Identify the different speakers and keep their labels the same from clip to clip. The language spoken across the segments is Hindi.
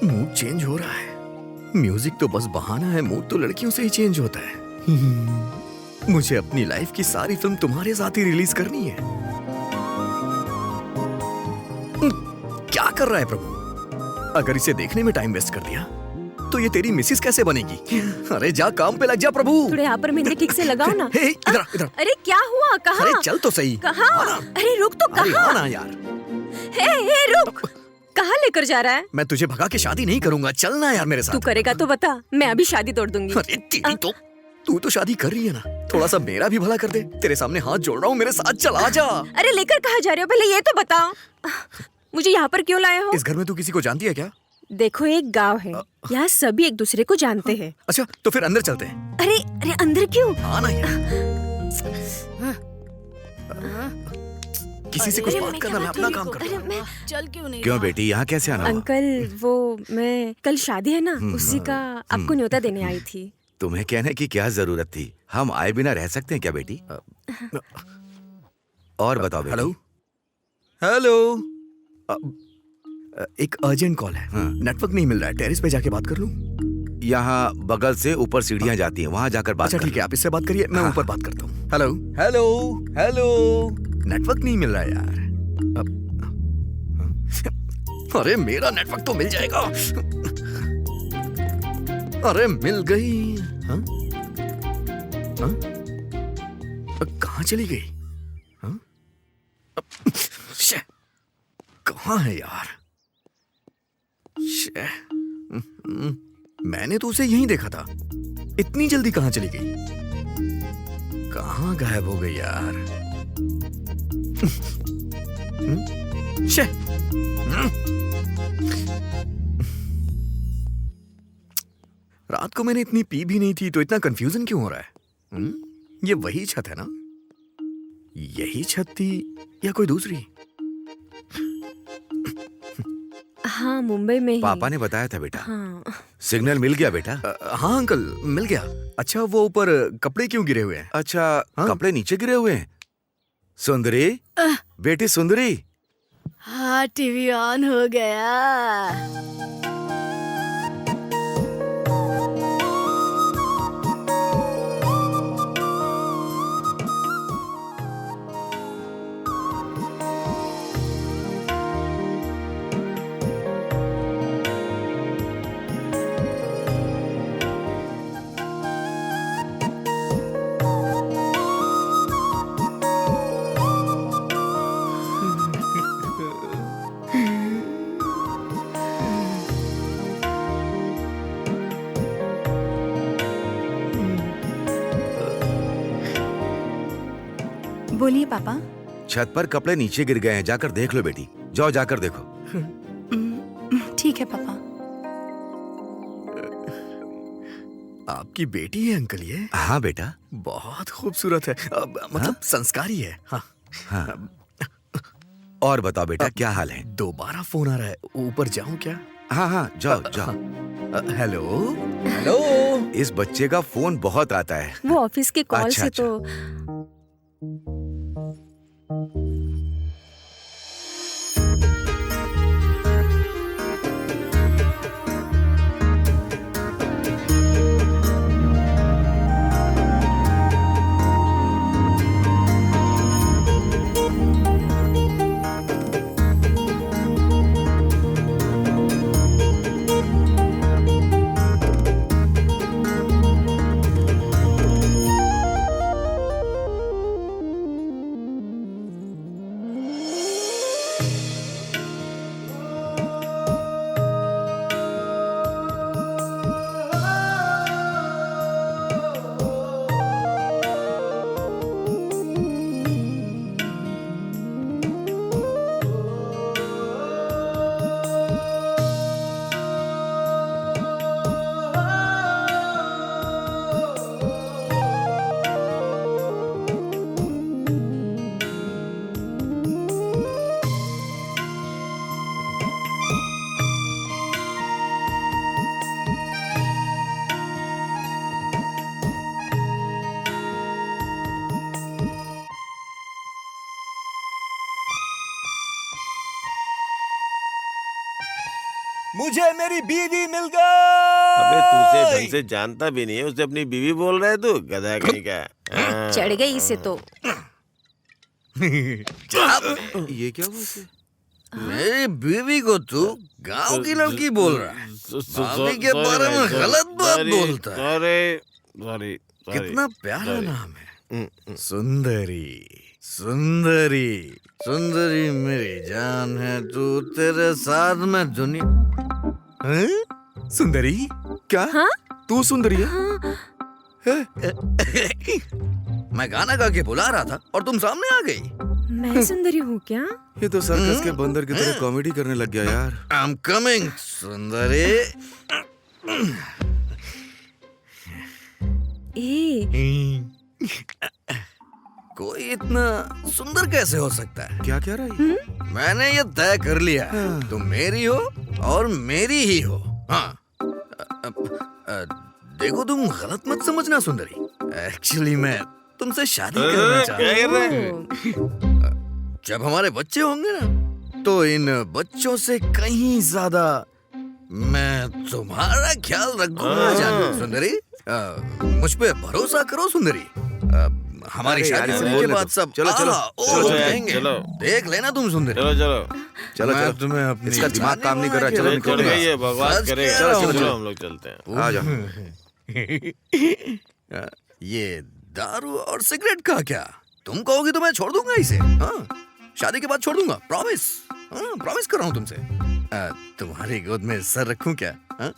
Speaker 1: मूड चेंज हो रहा है। म्यूजिक तो बस बहाना है, मूड तो लड़कियों से ही चेंज होता है। मुझे अपनी लाइफ की सारी फिल्म तुम्हारे साथ ही रिलीज करनी है। क्या कर रहा है प्रभु? अगर इसे देखने में टाइम वेस्ट कर दिया तो ये तेरी मिसिस कैसे बनेगी? अरे जा काम पे लग जा प्रभु।
Speaker 2: थोड़े यहाँ पर मेहंदी ठीक से लगाओ ना।
Speaker 1: हे, इधर इधर।
Speaker 2: अरे क्या हुआ? कहाँ?
Speaker 1: अरे चल तो सही।
Speaker 2: कहाँ? अरे रुक तो, कहाँ?
Speaker 1: ना यार।
Speaker 2: हे रुक। कहाँ लेकर जा रहा है?
Speaker 1: मैं तुझे भगा के शादी नहीं करूंगा, चलना यार मेरे साथ।
Speaker 2: तू करेगा तो बता, मैं अभी शादी तोड़ दूंगी।
Speaker 1: अरे तेरी तो, तू तो शादी कर रही है ना, थोड़ा सा मेरा भी भला कर दे। तेरे सामने हाथ जोड़ रहा हूँ, मेरे साथ चला जा।
Speaker 2: अरे लेकर कहाँ जा रहे हो, पहले ये तो बताओ। मुझे यहाँ पर क्यों लाए हो?
Speaker 1: इस घर में तू किसी को जानती है क्या?
Speaker 2: देखो एक गांव है, यहाँ सभी एक दूसरे को जानते हैं।
Speaker 1: अच्छा तो फिर अंदर चलते हैं।
Speaker 2: अरे अरे अंदर क्यों?
Speaker 1: हाँ ना यार। किसी से कुछ बात करना, मैं अपना काम करता हूँ।
Speaker 3: चल क्यों नहीं?
Speaker 4: क्यों बेटी, यहाँ कैसे आना हुआ?
Speaker 2: अंकल वो मैं कल शादी है ना, उसी का आपको न्योता देने आई थी।
Speaker 4: तुम्हें कहने की क्या जरूरत थी? हम आए बिना रह सकते हैं क्या बेटी? और बताओ बेटी।
Speaker 1: Hello hello. एक अर्जेंट कॉल है। नेटवर्क नहीं मिल रहा है, टेरेस पे जाके बात कर लूं?
Speaker 4: यहाँ बगल से ऊपर सीढ़ियाँ जाती हैं, वहाँ जाकर बात
Speaker 1: अच्छा
Speaker 4: कर
Speaker 1: ठीक है, आप इससे बात करिए, मैं ऊपर बात करता हूँ। Hello
Speaker 4: hello hello.
Speaker 1: नेटवर्क नहीं मिल रहा है यार। अरे मेरा नेटवर्क तो मिल जाएगा। अरे मिल गई। हाँ? हाँ? कहाँ चली गई? हाँ? कहाँ है यार? मैंने तो उसे यहीं देखा था, इतनी जल्दी कहाँ चली गई? कहाँ गायब हो गई यार? रात को मैंने इतनी पी भी नहीं थी, तो इतना कंफ्यूजन क्यों हो रहा है? ये वही छत है ना? यही छत थी या कोई दूसरी?
Speaker 2: हाँ मुंबई में ही।
Speaker 4: पापा ने बताया था बेटा।
Speaker 2: हाँ।
Speaker 4: सिग्नल मिल गया बेटा?
Speaker 1: हाँ अंकल मिल गया। अच्छा वो ऊपर कपड़े क्यों गिरे हुए हैं?
Speaker 4: अच्छा
Speaker 1: हाँ?
Speaker 4: कपड़े नीचे गिरे हुए हैं? सुंदरी, बेटी सुंदरी।
Speaker 3: हाँ टीवी ऑन हो गया।
Speaker 5: बोलिए पापा।
Speaker 4: छत पर कपड़े नीचे गिर गए हैं, जाकर देख लो बेटी। जाओ जाकर देखो।
Speaker 5: ठीक है पापा।
Speaker 1: आपकी बेटी है अंकल ये?
Speaker 4: हाँ बेटा।
Speaker 1: बहुत खूबसूरत है, मतलब संस्कारी है। हाँ।
Speaker 4: हाँ। और बताओ बेटा, क्या हाल है?
Speaker 1: दोबारा फोन आ रहा है, ऊपर जाऊं क्या?
Speaker 4: हाँ हाँ जाओ जाओ।
Speaker 1: Hello
Speaker 4: hello. इस बच्चे का फोन बहुत आता है।
Speaker 2: वो ऑफिस के कॉल
Speaker 4: अच्छा,
Speaker 2: से
Speaker 4: अच्छा।
Speaker 2: तो
Speaker 4: मुझे मेरी बीवी मिल गई।
Speaker 6: अबे तू उसे ढंग से जानता भी नहीं है, उसे अपनी बीवी बोल रहा है तू, गधा कहीं का। हाँ।
Speaker 2: चढ़ गई इसे तो।
Speaker 4: ये क्या हुआ इसे?
Speaker 1: मेरी बीवी को तू गांव की लड़की बोल रहा है। भाभी के बारे में गलत बात बोलता है।
Speaker 6: सॉरी
Speaker 1: कितना प्यारा नाम है, सुंदरी। सुंदरी सुंदरी मेरी जान है, तू तेरे साथ में दुनिया। हैं? सुंदरी क्या?
Speaker 2: हाँ?
Speaker 1: तू सुंदरी है? मैं गाना गा के बुला रहा था और तुम सामने आ गई।
Speaker 2: मैं सुंदरी हूँ क्या?
Speaker 4: ये तो सर्कस के बंदर की तरह कॉमेडी करने लग गया यार।
Speaker 1: आई एम कमिंग सुंदरी। कोई इतना सुंदर कैसे हो सकता है?
Speaker 4: क्या कह रहा है?
Speaker 1: मैंने ये तय कर लिया है, तुम मेरी हो और मेरी ही हो। हाँ देखो, तुम गलत मत समझना सुंदरी। एक्चुअली मैं तुमसे शादी करना चाहता
Speaker 6: क्या कर रहा है?
Speaker 1: हूँ। जब हमारे बच्चे होंगे ना, तो इन बच्चों से कहीं ज्यादा मैं तुम्हारा ख्याल रखूंगा जानू सुंदरी। मुझ पे भरोसा करो सुंदरी। हमारी
Speaker 4: अरे यार,
Speaker 1: शादी
Speaker 4: इसे
Speaker 1: होने के
Speaker 4: बोलने
Speaker 1: बाद
Speaker 4: दो।
Speaker 1: सब
Speaker 4: चलो, चलो,
Speaker 1: चलो
Speaker 6: चलो, चलो।
Speaker 1: देख लेना तुम सुंदरी।
Speaker 6: चलो
Speaker 1: मैं तुम्हें अपनी
Speaker 4: इसका दिमाग काम नहीं कर रहा। चलो
Speaker 6: चढ़
Speaker 4: निकलते
Speaker 6: गई
Speaker 4: हैं।
Speaker 6: है, बकवास
Speaker 1: सच
Speaker 6: करेगा।
Speaker 1: कह रहा हूँ।
Speaker 6: चलो हम लोग चलते हैं।
Speaker 4: आ जाओ।
Speaker 1: ये दारू और सिगरेट का क्या? तुम कहोगी तो मैं छोड़ दूंगा इसे। हाँ, शादी के बाद छोड़ दूंगा, प्रॉमिस। हाँ, प्रॉमिस कर रहा हूँ तुमसे। तुम्हारी गोद में सर रखूं क्या? हाँ?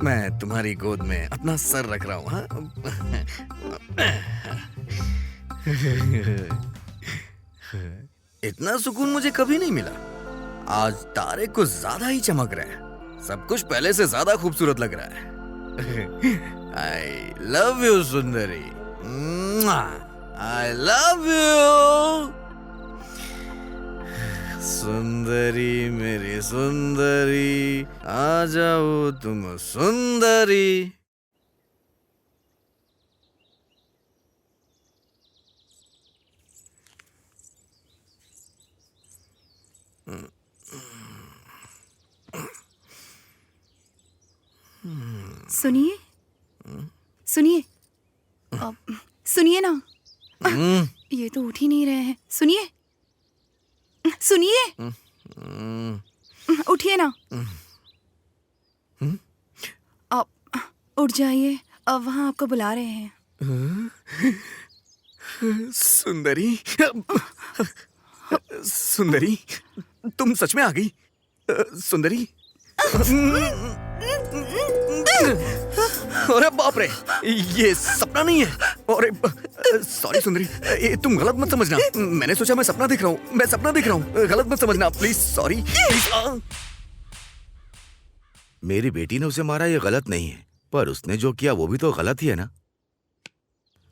Speaker 1: मैं तुम्हारी गोद में अपना सर रख रहा हूँ। हाँ? इतना सुकून मुझे कभी नहीं मिला। आज तारे कुछ ज्यादा ही चमक रहे हैं, सब कुछ पहले से ज्यादा खूबसूरत लग रहा है। I love you Sundari, I love you सुंदरी मेरी सुंदरी, आ जाओ तुम सुंदरी।
Speaker 5: सुनिए सुनिए सुनिए ना। ये तो उठ ही नहीं रहे हैं। सुनिए सुनिए, उठिए ना। आप उठ जाइए, अब वहाँ आपको बुला रहे हैं।
Speaker 1: सुंदरी, सुंदरी, तुम सच में आ गई? सुंदरी, अरे बाप रे, ये सपना नहीं है। अरे सॉरी सुंदरी, तुम गलत मत समझना। मैंने सोचा मैं सपना देख रहा हूँ, मैं सपना देख रहा हूँ। गलत मत समझना प्लीज, सॉरी प्लीज।
Speaker 4: मेरी बेटी ने उसे मारा, ये गलत नहीं है, पर उसने जो किया वो भी तो गलत ही है ना।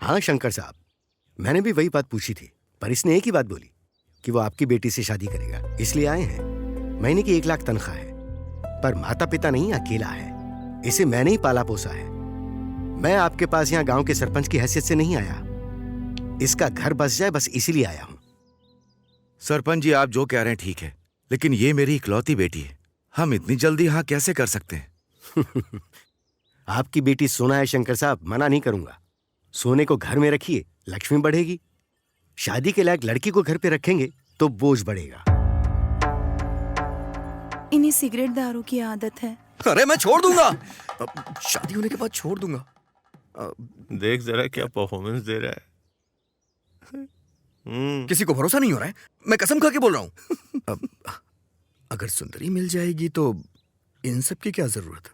Speaker 7: हाँ शंकर साहब, मैंने भी वही बात पूछी थी, पर इसने एक ही बात बोली कि वो आपकी बेटी से शादी करेगा, इसलिए आए हैं। महीने की 1 लाख तनख्वाह है, पर माता पिता नहीं, अकेला है। इसे मैंने ही पाला पोसा है। मैं आपके पास यहाँ गांव के सरपंच की हैसियत से नहीं आया, इसका घर बस जाए बस इसीलिए आया हूं।
Speaker 4: सरपंच जी, आप जो कह रहे हैं ठीक है, लेकिन ये मेरी इकलौती बेटी है, हम इतनी जल्दी हाँ कैसे कर सकते हैं?
Speaker 7: आपकी बेटी सोना है शंकर साहब, मना नहीं करूंगा। सोने को घर में रखिए, लक्ष्मी बढ़ेगी। शादी के लायक लड़की को घर पे रखेंगे तो बोझ बढ़ेगा।
Speaker 5: इन्हें सिगरेट दारू की आदत है।
Speaker 1: अरे मैं छोड़ दूंगा, शादी होने के बाद छोड़ दूंगा।
Speaker 6: देख जरा क्या परफॉर्मेंस दे रहा है।
Speaker 1: किसी को भरोसा नहीं हो रहा है, मैं कसम खा के बोल रहा हूँ। अगर सुंदरी मिल जाएगी तो इन सब की क्या जरूरत?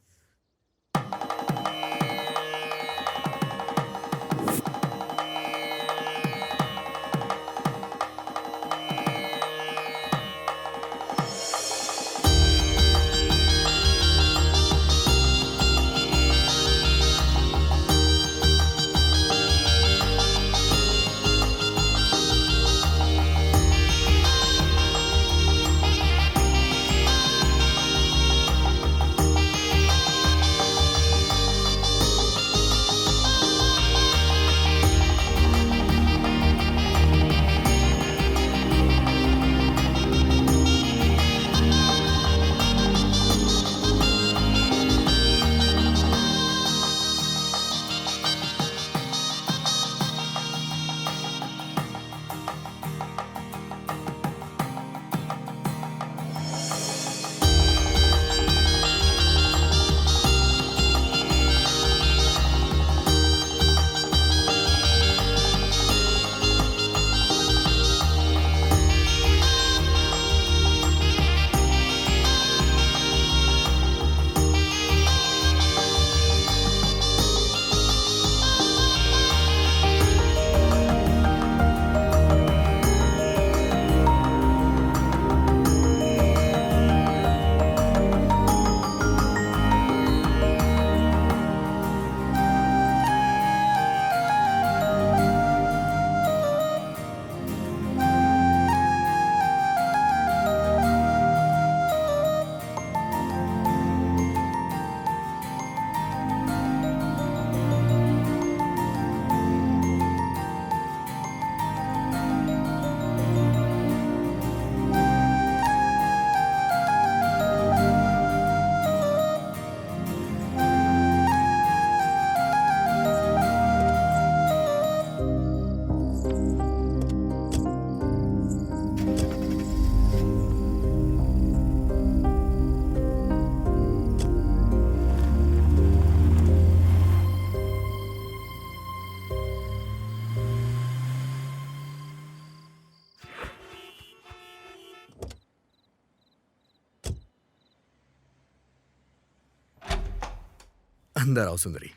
Speaker 1: अंदर आओ सुंदरी।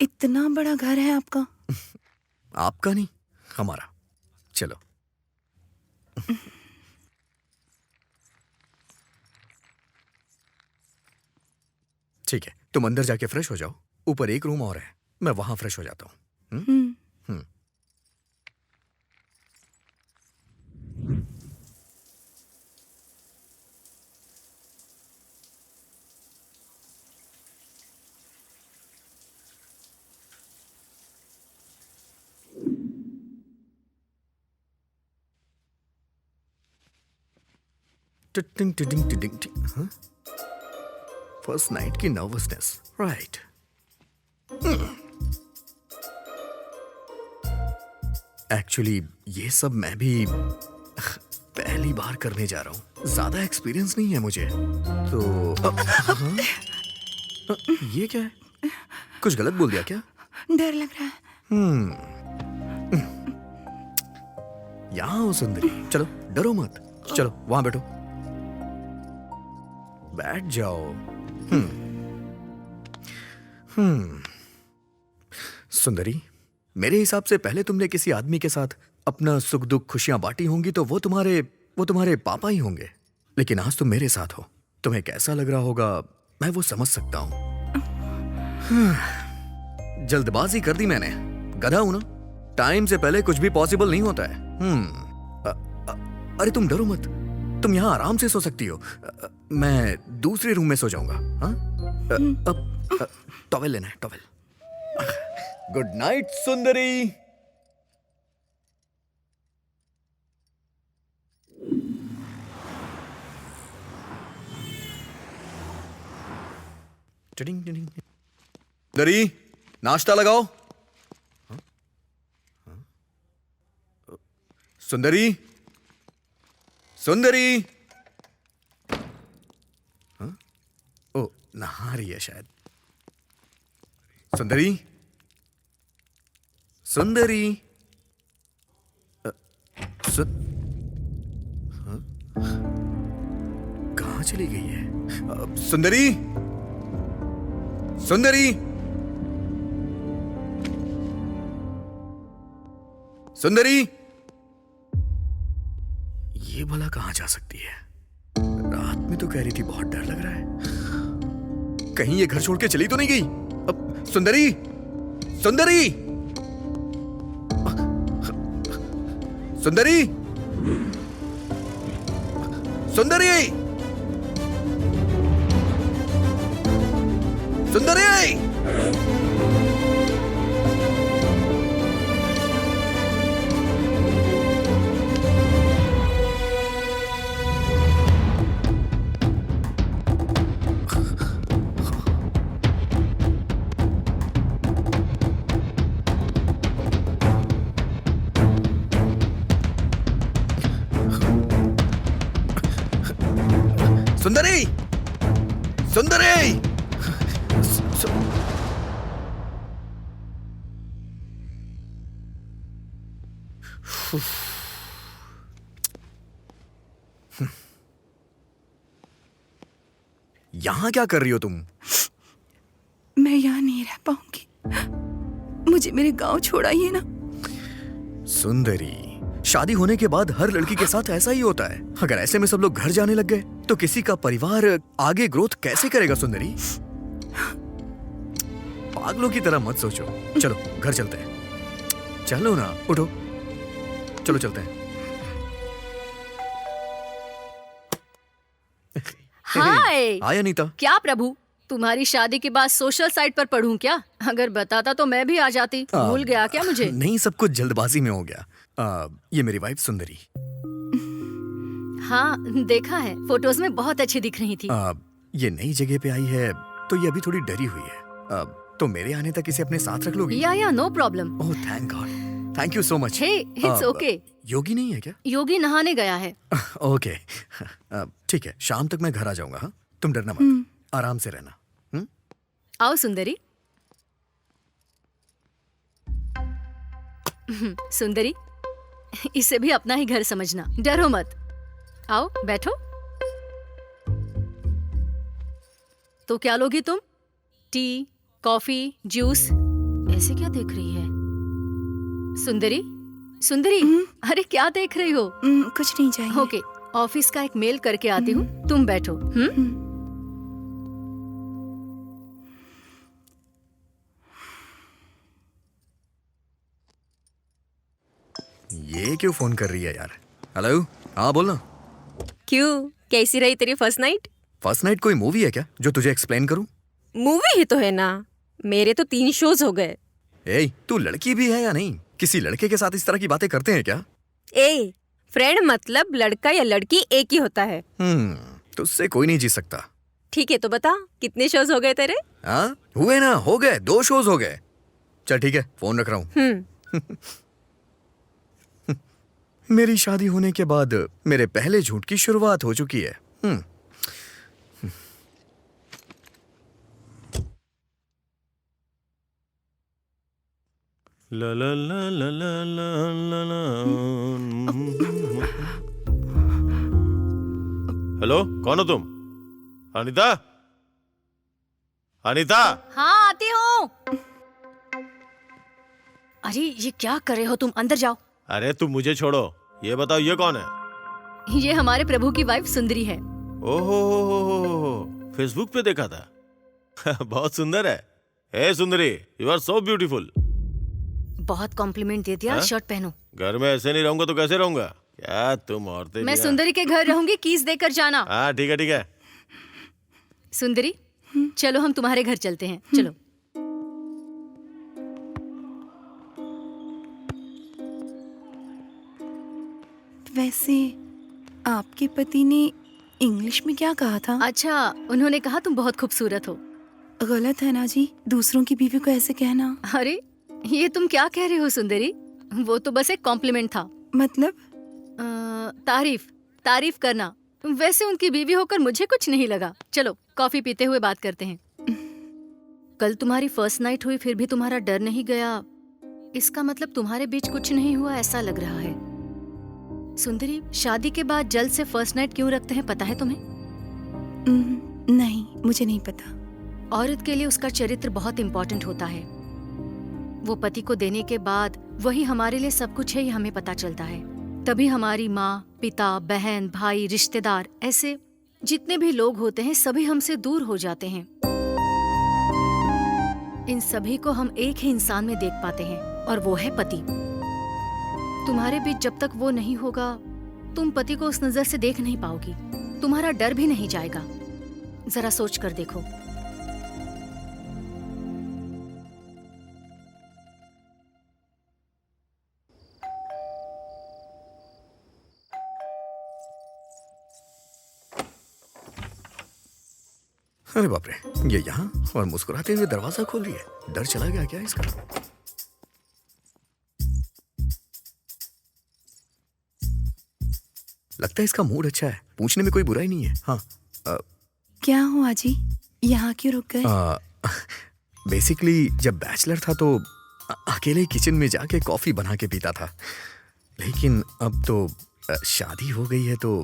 Speaker 5: इतना बड़ा घर है आपका?
Speaker 1: आपका नहीं, हमारा। चलो। ठीक है, तुम अंदर जाके फ्रेश हो जाओ। ऊपर एक रूम और है, मैं वहां फ्रेश हो जाता हूँ। टिटिंग टिटिंग टिटिंग टिंग। हाँ? फर्स्ट नाइट की नर्वसनेस, राइट। एक्चुअली ये सब मैं भी पहली बार करने जा रहा हूँ, ज्यादा एक्सपीरियंस नहीं है मुझे तो। हाँ? ये क्या है? कुछ गलत बोल दिया क्या?
Speaker 5: डर लग रहा है।
Speaker 1: यहाँ हो सुंदरी, चलो डरो मत, चलो वहां बैठो, बैठ जाओ। सुंदरी, मेरे हिसाब से पहले तुमने किसी आदमी के साथ अपना सुख दुख खुशियां बांटी होंगी तो वो तुम्हारे पापा ही होंगे। लेकिन आज तुम मेरे साथ हो, तुम्हें कैसा लग रहा होगा मैं वो समझ सकता हूं। जल्दबाजी कर दी मैंने, गधा हूं ना, टाइम से पहले कुछ भी पॉसिबल नहीं होता है। अरे तुम डरो मत, तुम यहाँ आराम से सो सकती हो। मैं दूसरे रूम में सो जाऊंगा। हाँ? अब टॉवेल लेना है, टॉवेल। गुड नाइट सुंदरी। सुंदरी, नाश्ता लगाओ। सुंदरी, सुंदरी। हाँ? ओ, नहा रही है शायद। सुंदरी, सुंदरी। हाँ? कहाँ चली गई है? सुंदरी, सुंदरी, सुंदरी। ये भला कहाँ जा सकती है? रात में तो कह रही थी बहुत डर लग रहा है, कहीं ये घर छोड़ के चली तो नहीं गई? अब सुंदरी, सुंदरी, सुंदरी, सुंदरी, सुंदरी। सुंदरी, सुंदरी। यहां क्या कर रही हो तुम?
Speaker 5: मैं यहाँ नहीं रह पाऊंगी, मुझे मेरे गांव छोड़ाइए ना।
Speaker 1: सुंदरी, शादी होने के बाद हर लड़की के साथ ऐसा ही होता है। अगर ऐसे में सब लोग घर जाने लग गए तो किसी का परिवार आगे ग्रोथ कैसे करेगा? सुंदरी, पागलों की तरह मत सोचो। चलो घर चलते हैं। चलो ना, उठो, चलो चलते हैं।
Speaker 3: हाय।
Speaker 1: हाय अनीता।
Speaker 3: क्या प्रभु, तुम्हारी शादी के बाद सोशल साइट पर पढ़ूं क्या? अगर बताता तो मैं भी आ जाती। भूल गया क्या मुझे?
Speaker 1: नहीं, सब कुछ जल्दबाजी में हो गया। ये मेरी वाइफ सुंदरी।
Speaker 3: हाँ, देखा है, फोटोज में बहुत अच्छी दिख रही थी।
Speaker 1: ये नई जगह पे आई है तो ये अभी थोड़ी डरी हुई है। तो मेरे आने तक इसे अपने साथ रख लोगी?
Speaker 3: या no problem.
Speaker 1: Oh thank God, thank you so much.
Speaker 3: Hey, it's okay.
Speaker 1: Yogi नहीं है क्या?
Speaker 3: योगी नहाने गया है।
Speaker 1: ओके, ठीक है, शाम तक मैं घर आ जाऊंगा। हाँ, तुम डरना मत, आराम से रहना।
Speaker 3: आओ सुंदरी। सुंदरी, इसे भी अपना ही घर समझना, डरो मत। आओ बैठो। तो क्या लोगी तुम? T, coffee, juice? ऐसे क्या देख रही है सुंदरी? सुंदरी, अरे क्या देख रही हो?
Speaker 5: कुछ नहीं चाहिए।
Speaker 3: ओके, ऑफिस का एक मेल करके आती हूँ, तुम बैठो।
Speaker 1: ये क्यों फोन कर रही है यार? हेलो, हाँ बोलना।
Speaker 2: क्यों, कैसी रही तेरी फर्स्ट नाइट?
Speaker 1: फर्स्ट नाइट कोई मूवी है क्या जो तुझे एक्सप्लेन करूं?
Speaker 2: मूवी ही तो है ना, मेरे तो 3 शोज हो गए।
Speaker 1: ए, तू लड़की भी है या नहीं? किसी लड़के के साथ इस तरह की बातें करते हैं क्या?
Speaker 2: ए, फ्रेंड मतलब लड़का या लड़की एक ही होता है।
Speaker 1: तुझसे कोई नहीं जीत सकता।
Speaker 2: ठीक है तो बता, कितने शोज हो गए तेरे?
Speaker 1: हाँ हुए ना, हो गए, 2 शोज हो गए। चल ठीक है, फोन रख रहा हूँ। मेरी शादी होने के बाद मेरे पहले झूठ की शुरुआत हो चुकी है।
Speaker 6: ला ला ला ला ला ला ला ला। हेलो, कौन हो तुम? अनीता? अनीता?
Speaker 3: हाँ आती हूँ। अरे ये क्या कर रहे हो तुम? अंदर जाओ।
Speaker 6: अरे तुम मुझे छोड़ो, ये बताओ ये कौन है?
Speaker 3: ये हमारे प्रभु की वाइफ सुंदरी है।
Speaker 6: ओहो, फेसबुक पे देखा था। बहुत सुंदर है। ए सुंदरी, यू आर सो ब्यूटीफुल।
Speaker 3: बहुत कॉम्प्लीमेंट दे दिया।
Speaker 6: हाँ?
Speaker 3: शर्ट पहनो।
Speaker 6: घर में ऐसे नहीं रहूंगा तो कैसे रहूंगा? क्या तुम औरतें
Speaker 3: मैं
Speaker 6: भी हैं।
Speaker 3: सुंदरी के घर रहूंगी, कीज देकर जाना।
Speaker 6: हाँ ठीक है ठीक है।
Speaker 3: सुंदरी, चलो हम तुम्हारे घर चलते हैं, चलो।
Speaker 5: वैसे आपके पति ने इंग्लिश में क्या कहा था?
Speaker 3: अच्छा, उन्होंने कहा तुम बहुत खूबसूरत हो।
Speaker 5: गलत है ना जी, दूसरों की बीवी को ऐसे कहना।
Speaker 3: अरे ये तुम क्या कह रहे हो सुंदरी? वो तो बस एक कॉम्प्लीमेंट था।
Speaker 5: मतलब?
Speaker 3: तारीफ करना। वैसे उनकी बीवी होकर मुझे कुछ नहीं लगा। चलो कॉफी पीते हुए बात करते हैं। कल तुम्हारी फर्स्ट नाइट हुई, फिर भी तुम्हारा डर नहीं गया। इसका मतलब तुम्हारे बीच कुछ नहीं हुआ ऐसा लग रहा है। सुंदरी, शादी के बाद जल्द से फर्स्ट नाइट क्यों रखते हैं, पता है तुम्हें?
Speaker 5: नहीं, मुझे नहीं पता।
Speaker 3: औरत के लिए उसका चरित्र बहुत इम्पोर्टेंट होता है। वो पति को देने के बाद वही हमारे लिए सब कुछ है, ये हमें पता चलता है। तभी हमारी माँ, पिता, बहन, भाई, रिश्तेदार, ऐसे जितने भी लोग होते हैं सभी हमसे दूर हो जाते हैं। इन सभी को हम एक ही इंसान में देख पाते हैं और वो है पति। तुम्हारे बीच जब तक वो नहीं होगा, तुम पति को उस नजर से देख नहीं पाओगी। तुम्हारा डर भी नहीं जाएगा। जरा सोच कर देखो।
Speaker 1: अरे बाप रे, ये यहाँ और मुस्कुराते हुए दरवाजा खोल रही है। डर चला गया क्या इसका? लगता है इसका मूड अच्छा है, पूछने में कोई बुराई नहीं है। हाँ
Speaker 5: क्या हुआ जी, यहाँ क्यों रुक गए?
Speaker 1: बेसिकली जब बैचलर था तो अकेले किचन में जाके कॉफी बना के पीता था, लेकिन अब तो शादी हो गई है तो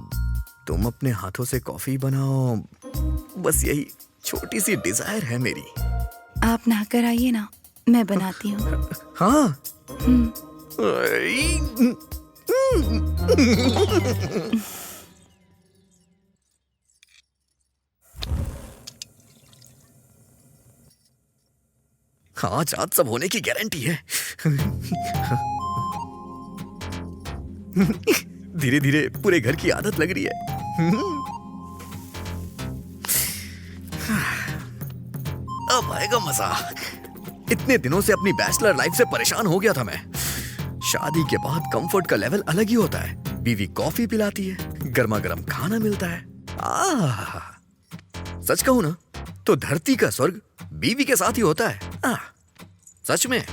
Speaker 1: तुम अपने हाथों से कॉफी बनाओ, बस यही छोटी सी डिजायर है मेरी।
Speaker 5: आप नहाकर आइए ना, मैं बनाती हूँ।
Speaker 1: हाँ। आज रात सब होने की गारंटी है। धीरे धीरे पूरे घर की आदत लग रही है। अब आएगा मजा। इतने दिनों से अपनी बैचलर लाइफ से परेशान हो गया था मैं। शादी के बाद कंफर्ट का लेवल अलग ही होता है। बीवी कॉफी पिलाती है, गर्मा गर्म खाना मिलता है। सच कहूं ना तो धरती का स्वर्ग बीवी के साथ ही होता है। सच में।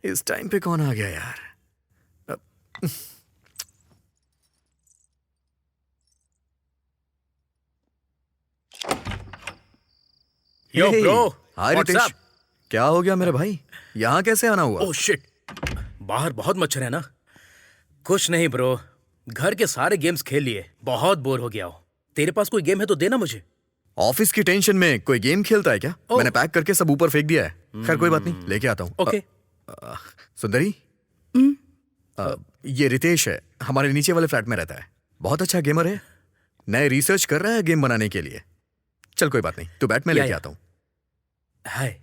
Speaker 1: इस टाइम पे कौन आ गया यार?
Speaker 8: Yo, bro.
Speaker 1: हाय
Speaker 8: What's
Speaker 1: रितेश,
Speaker 8: up?
Speaker 1: क्या हो गया मेरे भाई? यहाँ कैसे आना हुआ?
Speaker 8: Oh shit. बाहर बहुत मच्छर है ना? कुछ नहीं ब्रो, घर के सारे गेम्स खेल लिए, बहुत बोर हो गया हूँ। तेरे पास कोई गेम है तो देना मुझे।
Speaker 1: ऑफिस की टेंशन में कोई गेम खेलता है क्या?
Speaker 8: Oh.
Speaker 1: मैंने पैक करके सब ऊपर फेंक दिया है। खैर कोई बात नहीं, लेके आता हूँ।
Speaker 8: ओके।
Speaker 1: सुंदरी, ये रितेश है, हमारे नीचे वाले फ्लैट में रहता है। बहुत अच्छा गेमर है, नए रिसर्च कर रहा है गेम बनाने के लिए। चल कोई बात नहीं, तू बैठ, मैं लेके आता हूँ।
Speaker 8: हाय।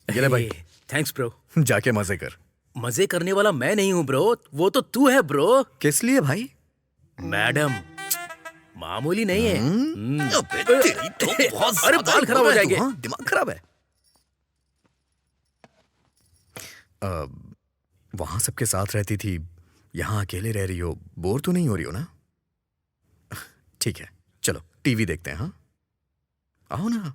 Speaker 1: ये ले भाई,
Speaker 8: थैंक्स ब्रो।
Speaker 1: जाके मजे कर।
Speaker 8: मजे करने वाला मैं नहीं हूँ ब्रो, वो तो तू है ब्रो।
Speaker 1: किस लिए भाई?
Speaker 8: मैडम, मामूली नहीं है।
Speaker 1: अबे तेरी तो बहुत
Speaker 8: अरे
Speaker 1: ज्यादा
Speaker 8: बाल खराब हो
Speaker 1: है तू,
Speaker 8: जाएंगे।
Speaker 1: हाँ? दिमाग खराब है। वहां सबके साथ रहती थी, यहाँ अकेले रह रही हो, बोर तो नहीं हो रही हो ना? ठीक है, चलो टीवी देखते हैं। हाँ, आओ ना।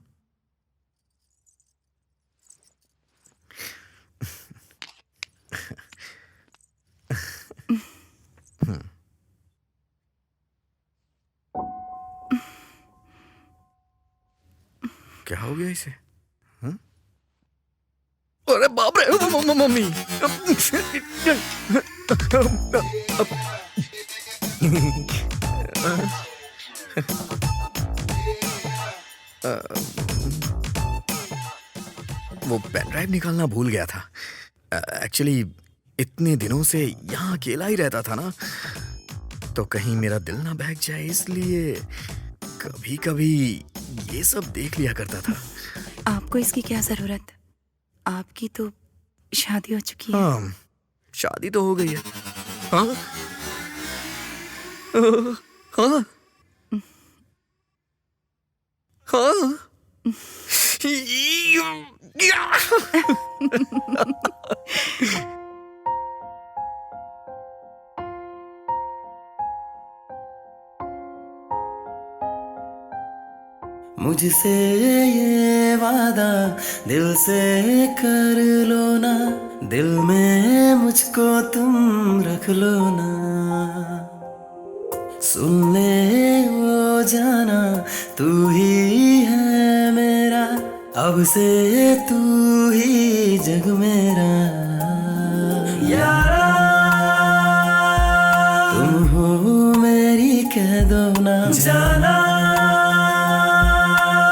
Speaker 1: क्या हो गया इसे? हाँ? अरे बाप रे, मम्मी। वो पेन ड्राइव निकालना भूल गया था। एक्चुअली इतने दिनों से यहाँ अकेला ही रहता था ना, तो कहीं मेरा दिल ना बहक जाए, इसलिए कभी कभी ये सब देख लिया करता था।
Speaker 5: आपको इसकी क्या जरूरत? आपकी तो शादी हो चुकी है।
Speaker 1: हाँ, शादी तो हो गई है। हाँ? हाँ? हाँ?
Speaker 9: मुझसे ये वादा दिल से कर लो ना, दिल में मुझको तुम रख लो ना। सुन ले वो जाना, तू ही है मेरा, अब से तू ही जग मेरा। यारा तुम हो मेरी, कह दो ना जाना,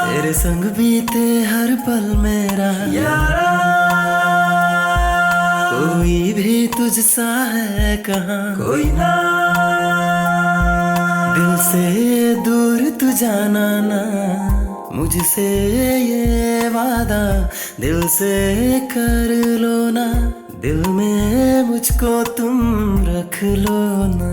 Speaker 9: तेरे संग बीते हर पल मेरा। यारा कोई भी तुझसा है कहाँ, कोई ना, दिल से दूर तू जाना ना। मुझसे ये वादा दिल से कर लो ना, दिल में मुझको तुम रख लो ना।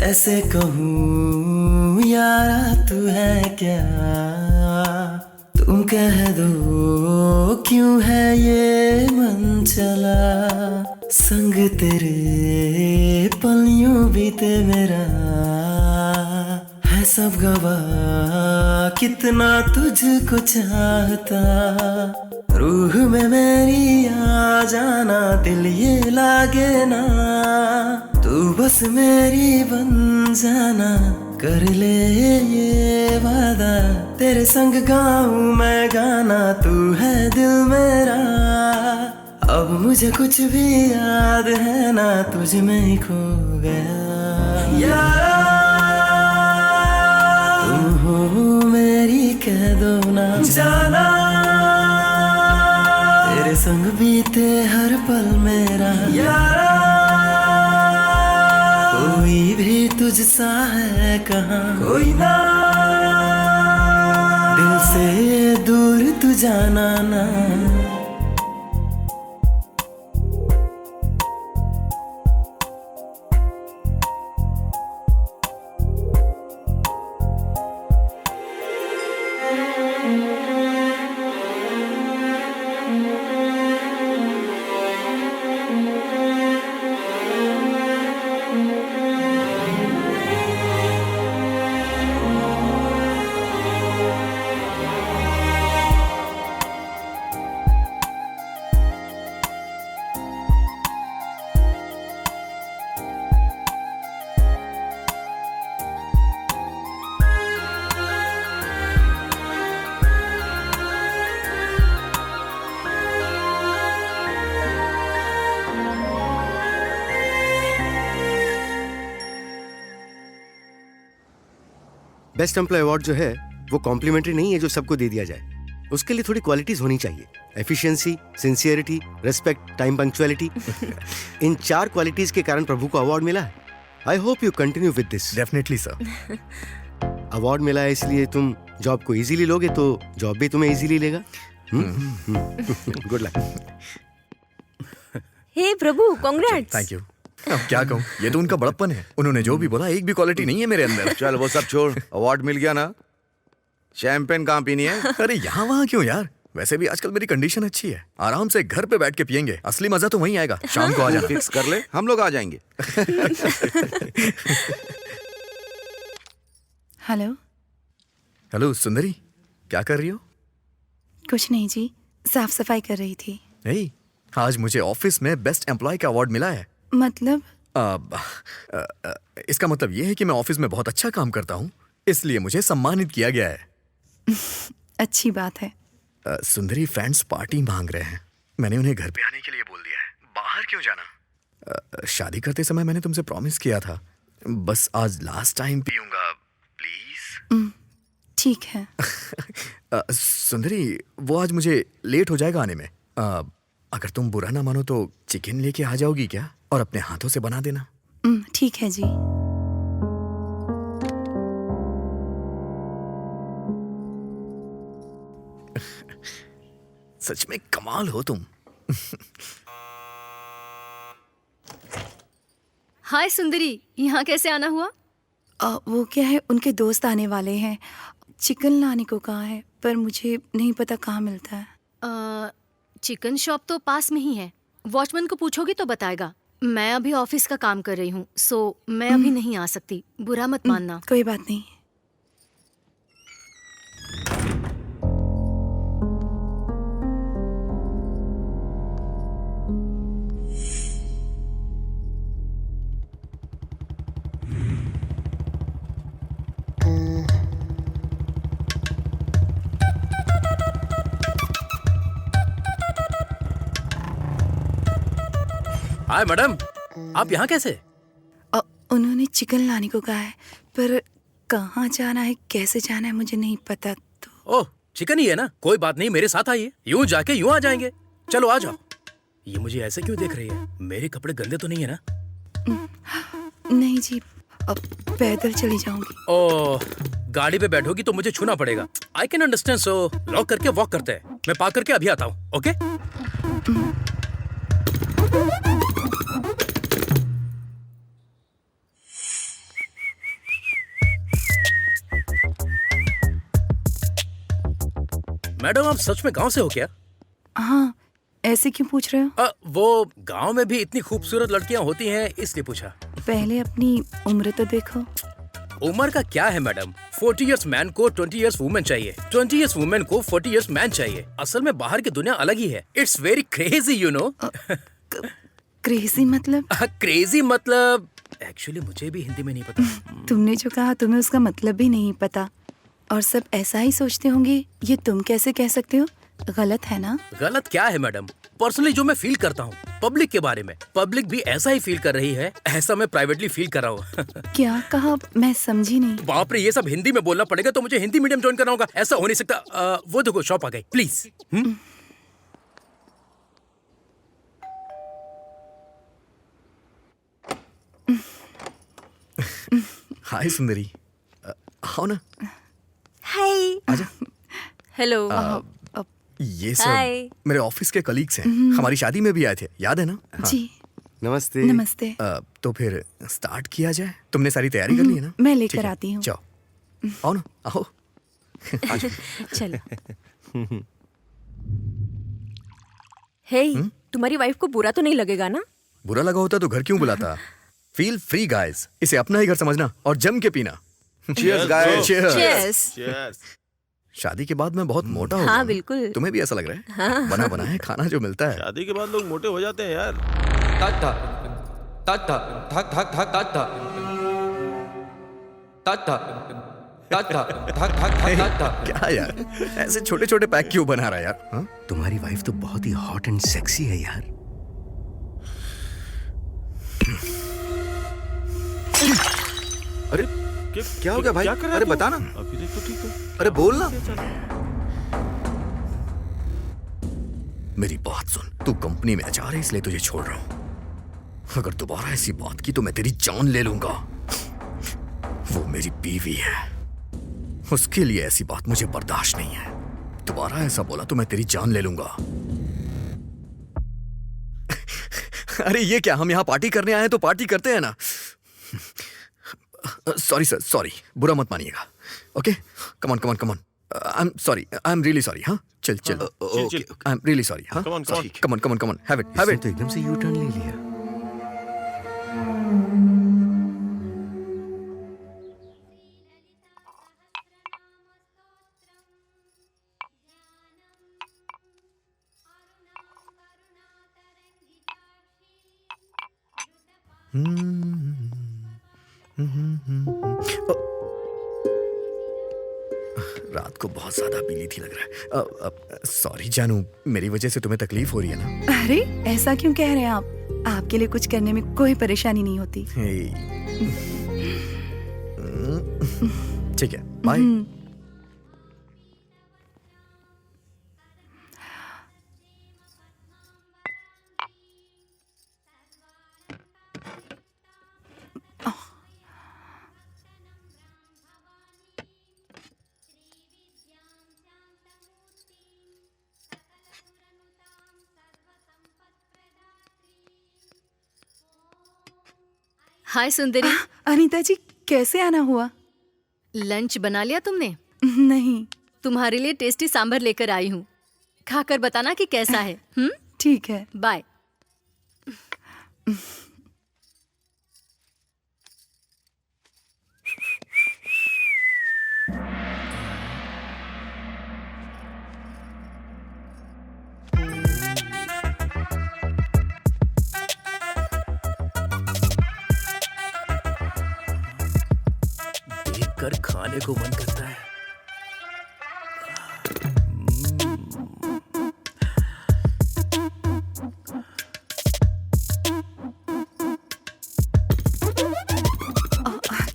Speaker 9: कैसे कहूँ यारा तू है क्या, तुम कह दो क्यों है ये मन चला। संग तेरे पल यूं बीते मेरा, है सब गवाह कितना तुझको चाहता। रूह में मेरी आ जाना, दिल ये लागे ना, तू बस मेरी बन जाना। कर ले ये वादा, तेरे संग गाऊं मैं गाना, तू है दिल मेरा। अब मुझे कुछ भी याद है ना, तुझ में ही खो गया यारा। तुम हो मेरी कह दो ना जाना, तेरे संग बीते हर पल मेरा यारा। कोई भी तुझसा है कहाँ, कोई ना, दिल से दूर तू जाना ना।
Speaker 7: बेस्ट एम्प्लॉय अवार्ड जो है वो कॉम्प्लीमेंट्री नहीं है जो सबको दे दिया जाए। उसके लिए थोड़ी क्वालिटीज होनी चाहिए। Efficiency, sincerity, respect, time punctuality. इन 4 क्वालिटीज के कारण प्रभु को अवार्ड मिला है। I hope you continue with this.
Speaker 1: Definitely sir.
Speaker 7: Award मिला है इसलिए तुम जॉब को इजीली लोगे तो जॉब भी तुम्हें इजीली लेगा। Good luck.
Speaker 2: हे प्रभु, कांग्रेट्स।
Speaker 1: Thank you. अब क्या कहूँ, ये तो उनका बड़प्पन है। उन्होंने जो भी बोला एक भी क्वालिटी नहीं है मेरे अंदर।
Speaker 4: चल वो सब छोड़, अवार्ड मिल गया ना, शैंपेन कहाँ पीनी है?
Speaker 1: अरे यहाँ वहाँ क्यों यार, वैसे भी आजकल मेरी कंडीशन अच्छी है। आराम से घर पे बैठ के पियेंगे। असली मजा तो वहीं आएगा। शाम को आ जाना।
Speaker 4: फिक्स कर ले, हम लोग आ जाएंगे।
Speaker 5: हेलो।
Speaker 1: हेलो सुंदरी, क्या कर रही हो?
Speaker 5: कुछ नहीं जी, साफ सफाई कर रही थी।
Speaker 1: नहीं, आज मुझे ऑफिस में बेस्ट एम्प्लॉय का अवार्ड मिला है।
Speaker 5: मतलब?
Speaker 1: इसका मतलब ये है कि मैं ऑफिस में बहुत अच्छा काम करता हूँ, इसलिए मुझे सम्मानित किया गया है।
Speaker 5: अच्छी बात है।
Speaker 1: सुंदरी फ्रेंड्स पार्टी मांग रहे हैं। मैंने उन्हें घर पे आने के लिए बोल दिया है। बाहर क्यों जाना? शादी करते समय मैंने तुमसे प्रॉमिस किया था, बस आज लास्ट टाइम पीऊंगा, प्लीज।
Speaker 5: ठीक है।
Speaker 1: सुंदरी, वो आज मुझे लेट हो जाएगा आने में। अगर तुम बुरा ना मानो तो चिकन लेके आ जाओगी क्या, और अपने हाथों से बना देना।
Speaker 5: ठीक है जी।
Speaker 1: सच में कमाल हो तुम।
Speaker 3: हाय सुंदरी, यहाँ कैसे आना हुआ?
Speaker 5: वो क्या है, उनके दोस्त आने वाले हैं। चिकन लाने को कहा है, पर मुझे नहीं पता कहाँ मिलता है।
Speaker 3: चिकन शॉप तो पास में ही है। वॉचमैन को पूछोगी तो बताएगा। मैं अभी ऑफिस का काम कर रही हूँ, सो मैं अभी नहीं आ सकती। बुरा मत मानना।
Speaker 5: कोई बात नहीं।
Speaker 8: हाय मैडम, आप यहाँ कैसे?
Speaker 5: उन्होंने चिकन लाने को कहा है, पर कहाँ जाना है, कैसे जाना है मुझे नहीं पता। तो
Speaker 8: ओह, चिकन ही है ना, कोई बात नहीं, मेरे साथ आइए। यूं जाके यूं आ जाएंगे। चलो आ जाओ। ये मुझे ऐसे क्यों देख रही है? मेरे कपड़े गंदे तो नहीं है ना?
Speaker 5: नहीं जी, अब पैदल चली जाऊंगी।
Speaker 8: ओह, गाड़ी पे बैठोगी तो मुझे छूना पड़ेगा। I can understand, so lock करके वॉक करते हैं। मैं पार्क करके अभी आता हूँ। ओके? मैडम, आप सच में गांव से हो क्या?
Speaker 5: हाँ, ऐसे क्यों पूछ रहे हो?
Speaker 8: वो गांव में भी इतनी खूबसूरत लड़कियां होती हैं, इसलिए पूछा।
Speaker 5: पहले अपनी उम्र तो देखो।
Speaker 8: उम्र का क्या है मैडम? 40 इयर्स मैन को 20 इयर्स वुमेन चाहिए, 20 इयर्स वुमेन को 40 इयर्स मैन चाहिए। असल में बाहर की दुनिया अलग ही है। It's very crazy, you know.
Speaker 5: Crazy मतलब?
Speaker 8: क्रेजी मतलब एक्चुअली मुझे भी हिंदी में नहीं पता।
Speaker 5: तुमने जो कहा तुम्हें उसका मतलब भी नहीं पता, और सब ऐसा ही सोचते होंगे। ये तुम कैसे कह सकते हो? गलत है ना?
Speaker 8: गलत क्या है मैडम? पर्सनली जो मैं फील करता हूँ पब्लिक के बारे में, पब्लिक भी ऐसा ही फील कर रही है, ऐसा मैं प्राइवेटली फील कर रहा हूँ।
Speaker 5: क्या कहा? मैं समझी नहीं।
Speaker 8: बाप रे, ये सब हिंदी में बोलना पड़ेगा तो मुझे हिंदी मीडियम ज्वाइन करना होगा। ऐसा हो नहीं सकता। वो देखो शॉप आ गई, प्लीज।
Speaker 1: हाय सुंदरी, आओ ना।
Speaker 2: हाय।
Speaker 1: आजा।
Speaker 2: हेलो।
Speaker 1: ये
Speaker 2: हाय।
Speaker 1: सब मेरे ऑफिस के कलीग्स हैं, हमारी शादी में भी आए थे, याद है ना? हाँ।
Speaker 5: जी
Speaker 7: नमस्ते।
Speaker 5: नमस्ते।
Speaker 1: तो फिर स्टार्ट किया जाए। तुमने सारी तैयारी कर ली है ना?
Speaker 5: मैं लेकर
Speaker 1: ठीक है,
Speaker 5: आती हूँ।
Speaker 1: जाओ, आओ ना, आओ।
Speaker 2: चलो। हे, तुम्हारी वाइफ को बुरा तो नहीं लगेगा ना?
Speaker 1: बुरा लगा होता तो घर क्यों बुलाता? फील फ्री गाइस, इसे अपना ही घर समझना और जम के पीना।
Speaker 4: Cheers, guys.
Speaker 1: Cheers.
Speaker 2: Cheers।
Speaker 6: Cheers.
Speaker 1: शादी के बाद मैं बहुत मोटा हो
Speaker 2: हाँ,
Speaker 1: गया हूँ।
Speaker 2: बिल्कुल।
Speaker 1: तुम्हें भी ऐसा लग रहा है? बना बना है खाना जो मिलता है।
Speaker 6: शादी के बाद लोग मोटे हो जाते हैं यार।
Speaker 1: क्या यार, ऐसे छोटे छोटे पैक क्यों बना रहा है यार? हाँ?
Speaker 7: तुम्हारी वाइफ तो बहुत ही हॉट एंड सेक्सी है यार।
Speaker 4: अरे क्या हो गया भाई?
Speaker 6: क्या कर रहा है
Speaker 4: अरे
Speaker 6: तू?
Speaker 4: बता ना।
Speaker 6: अभी देख तो ठीक हो।
Speaker 4: अरे बोल ना।
Speaker 1: मेरी बात सुन, तू कंपनी में HR है इसलिए तुझे छोड़ रहा हूं। अगर दोबारा ऐसी बात की तो मैं तेरी जान ले लूंगा। वो मेरी बीवी है, उसके लिए ऐसी बात मुझे बर्दाश्त नहीं है। दोबारा ऐसा बोला तो मैं तेरी जान ले लूंगा। अरे ये क्या, हम यहाँ पार्टी करने आए हैं तो पार्टी करते हैं ना। सॉरी सर, सॉरी, बुरा मत मानिएगा। Okay, come on come on come on. I am sorry, I am really sorry. हाँ चल चल,
Speaker 6: chill.
Speaker 1: I am really sorry. हाँ
Speaker 6: Come on, come on.
Speaker 1: Come on come on come on, have it have
Speaker 7: इसने
Speaker 1: इट।
Speaker 7: तो एकदम से यू टर्न ले लिया।
Speaker 1: रात को बहुत ज्यादा पीली थी लग रहा है। सॉरी जानू, मेरी वजह से तुम्हें तकलीफ हो रही है ना?
Speaker 5: अरे ऐसा क्यों कह रहे हैं आप? आपके लिए कुछ करने में कोई परेशानी नहीं होती।
Speaker 1: ठीक है, बाय।
Speaker 3: हाय सुंदरी,
Speaker 5: अनीता जी, कैसे आना हुआ?
Speaker 3: लंच बना लिया तुमने?
Speaker 5: नहीं।
Speaker 3: तुम्हारे लिए टेस्टी सांभर लेकर आई हूँ, खाकर बताना कि कैसा है।
Speaker 5: ठीक है।
Speaker 3: बाय।
Speaker 8: देखकर खाने को मन करता है।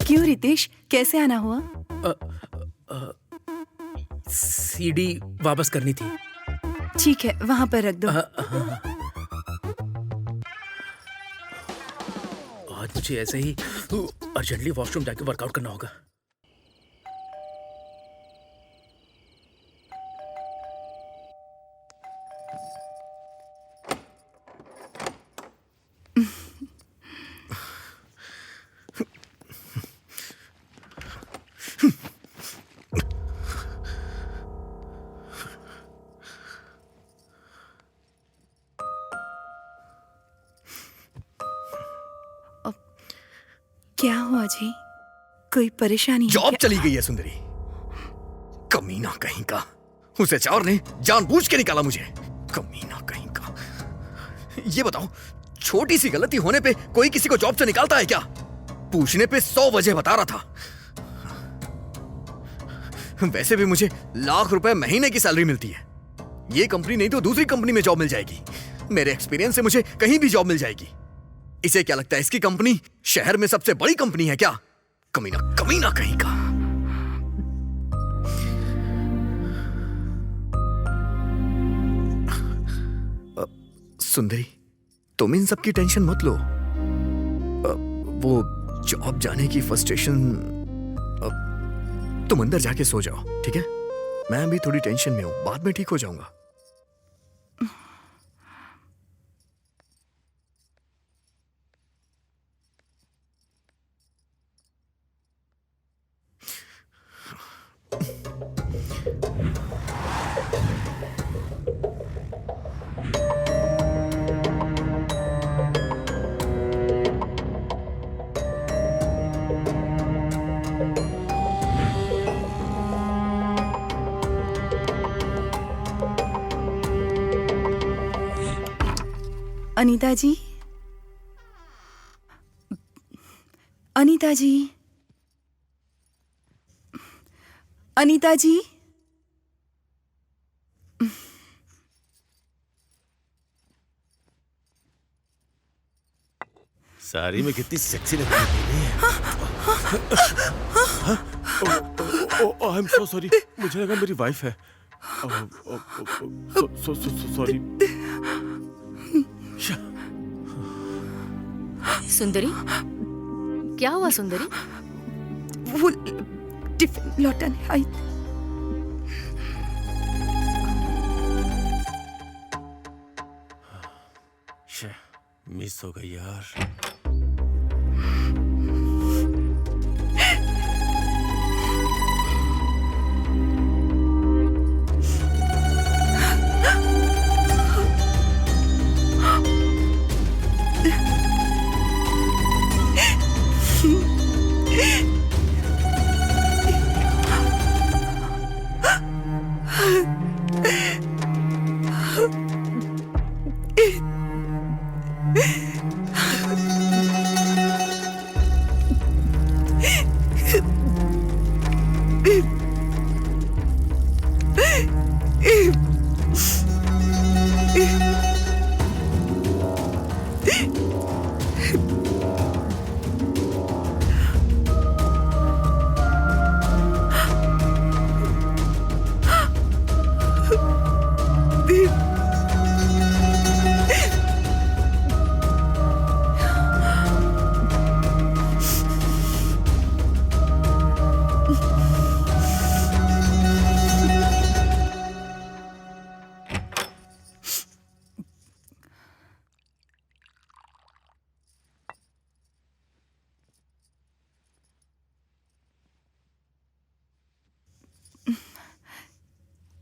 Speaker 5: क्यों रितेश, कैसे आना हुआ?
Speaker 8: सीडी वापस करनी थी।
Speaker 5: ठीक है, वहां पर रख दो।
Speaker 8: आज मुझे ऐसे ही अर्जेंटली वॉशरूम जाके वर्कआउट करना होगा।
Speaker 5: क्या हुआ जी? कोई परेशानी है
Speaker 1: जॉब
Speaker 5: क्या?
Speaker 1: चली गई है सुंदरी, कमीना कहीं का। उस HR ने जानबूझ के निकाला मुझे, कमीना कहीं का। ये बताओ, छोटी सी गलती होने पे कोई किसी को जॉब से निकालता है क्या? पूछने पे 100 वजह बता रहा था। वैसे भी मुझे लाख रुपए महीने की सैलरी मिलती है। ये कंपनी नहीं तो दूसरी कंपनी में जॉब मिल जाएगी। मेरे एक्सपीरियंस से मुझे कहीं भी जॉब मिल जाएगी। इसे क्या लगता है इसकी कंपनी शहर में सबसे बड़ी कंपनी है क्या? कमीना कमीना कहीं का। सुंदरी, तुम इन सब की टेंशन मत लो। वो जॉब जाने की फ्रस्ट्रेशन, तुम अंदर जाके सो जाओ, ठीक है? मैं भी थोड़ी टेंशन में हूं, बाद में ठीक हो जाऊंगा।
Speaker 5: अनीता जी, अनीता जी, अनीता जी।
Speaker 6: साड़ी में कितनी सेक्सी लग रही है। आई एम सो सॉरी, मुझे लगा मेरी वाइफ है। सॉरी।
Speaker 3: सुंदरी, क्या हुआ सुंदरी?
Speaker 5: वो टिफिन लौटाने आई।
Speaker 6: मिस हो गई यार।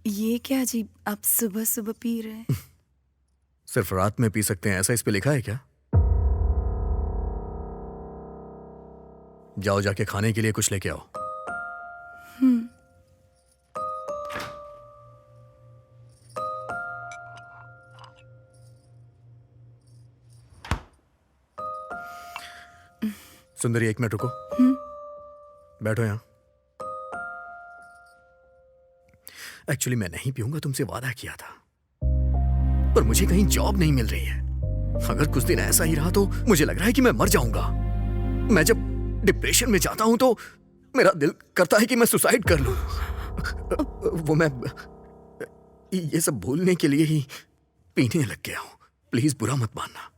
Speaker 5: ये क्या अजीब, आप सुबह सुबह पी रहे हैं?
Speaker 1: सिर्फ रात में पी सकते हैं ऐसा इस पे लिखा है क्या? जाओ जाके खाने के लिए कुछ लेके आओ। सुंदरी, 1 मिनट रुको। बैठो यहां। एक्चुअली मैं नहीं पीऊंगा, तुमसे वादा किया था, पर मुझे कहीं जॉब नहीं मिल रही है। अगर कुछ दिन ऐसा ही रहा तो मुझे लग रहा है कि मैं मर जाऊंगा। मैं जब डिप्रेशन में जाता हूं तो मेरा दिल करता है कि मैं सुसाइड कर लूं। वो मैं ये सब भूलने के लिए ही पीने लग गया हूं। प्लीज बुरा मत मानना।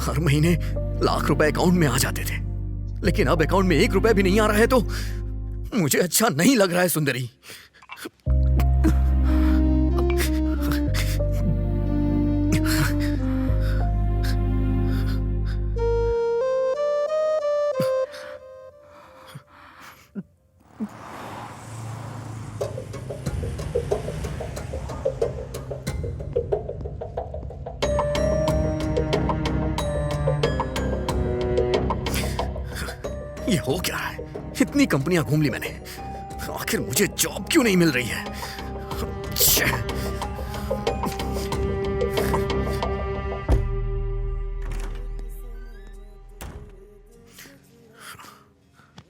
Speaker 1: हर महीने लाख रुपए अकाउंट में आ जाते थे, लेकिन अब अकाउंट में 1 रुपया भी नहीं आ रहा है तो मुझे अच्छा नहीं लग रहा है सुंदरी। ये हो क्या है? इतनी कंपनियां घूम ली मैंने, आखिर मुझे जॉब क्यों नहीं मिल रही है?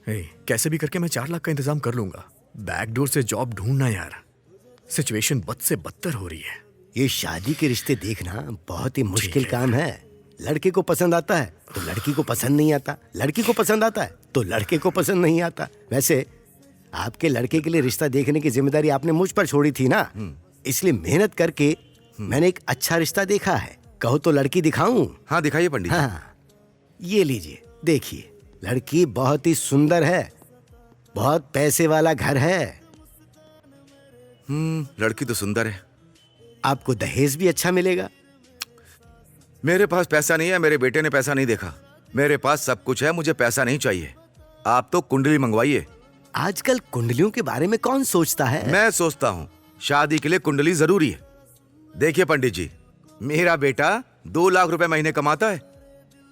Speaker 1: कैसे भी करके मैं 4 लाख का इंतजाम कर लूंगा। बैकडोर से जॉब ढूंढना यार, सिचुएशन बद से बदतर हो रही है।
Speaker 7: ये शादी के रिश्ते देखना बहुत ही मुश्किल काम है। लड़के को पसंद आता है तो लड़की को पसंद नहीं आता, लड़की को पसंद आता है तो लड़के को पसंद नहीं आता। वैसे आपके लड़के के लिए रिश्ता देखने की जिम्मेदारी आपने मुझ पर छोड़ी थी ना, इसलिए मेहनत करके मैंने एक अच्छा रिश्ता देखा है। कहो तो लड़की दिखाऊं?
Speaker 4: हाँ दिखाइए पंडित जी।
Speaker 7: हाँ, ये लीजिए, देखिए। लड़की बहुत ही सुंदर है, बहुत पैसे वाला घर है।
Speaker 4: लड़की तो सुंदर है।
Speaker 7: आपको दहेज भी अच्छा मिलेगा।
Speaker 4: मेरे पास पैसा नहीं है, मेरे बेटे ने पैसा नहीं देखा। मेरे पास सब कुछ है, मुझे पैसा नहीं चाहिए। आप तो कुंडली मंगवाइए।
Speaker 7: आजकल कुंडलियों के बारे में कौन सोचता है?
Speaker 4: मैं सोचता हूँ शादी के लिए कुंडली जरूरी है। देखिए पंडित जी, मेरा बेटा 2 लाख रुपए महीने कमाता है।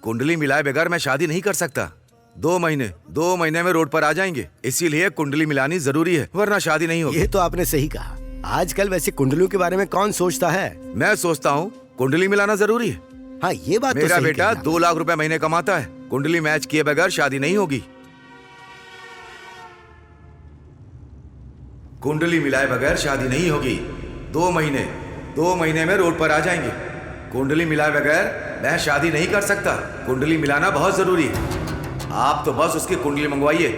Speaker 4: कुंडली मिलाए बगैर मैं शादी नहीं कर सकता। 2 महीने में रोड पर आ जाएंगे, इसीलिए कुंडली मिलानी जरूरी है, वरना शादी नहीं होगी।
Speaker 7: ये तो आपने सही कहा। आजकल वैसे कुंडलियों के बारे में कौन सोचता है?
Speaker 4: मैं सोचता हूँ कुंडली मिलाना जरूरी है।
Speaker 7: हाँ, ये बात
Speaker 4: मेरा
Speaker 7: तो सही
Speaker 4: बेटा
Speaker 7: कहना।
Speaker 4: 2 लाख रुपए महीने कमाता है। कुंडली मैच किए बगैर शादी नहीं होगी। कुंडली मिलाए बगैर शादी नहीं होगी। 2 महीने में रोड पर आ जाएंगे। कुंडली मिलाए बगैर मैं शादी नहीं कर सकता। कुंडली मिलाना बहुत जरूरी है। आप तो बस उसकी कुंडली मंगवाइए।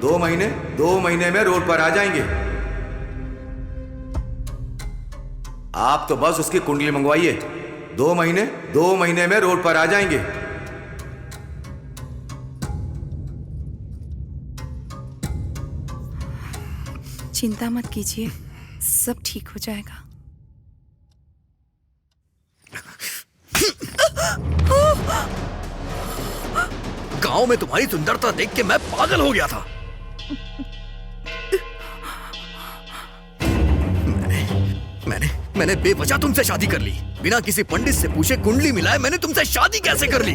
Speaker 4: 2 महीने में रोड पर आ जाएंगे। आप तो बस उसकी कुंडली मंगवाइए। 2 महीने में रोड पर आ जाएंगे।
Speaker 5: चिंता मत कीजिए, सब ठीक हो जाएगा।
Speaker 1: गांव में तुम्हारी सुंदरता देख के मैं पागल हो गया था। मैंने बेवजह तुमसे शादी कर ली, बिना किसी पंडित से पूछे कुंडली मिलाए मैंने तुमसे शादी कैसे कर ली?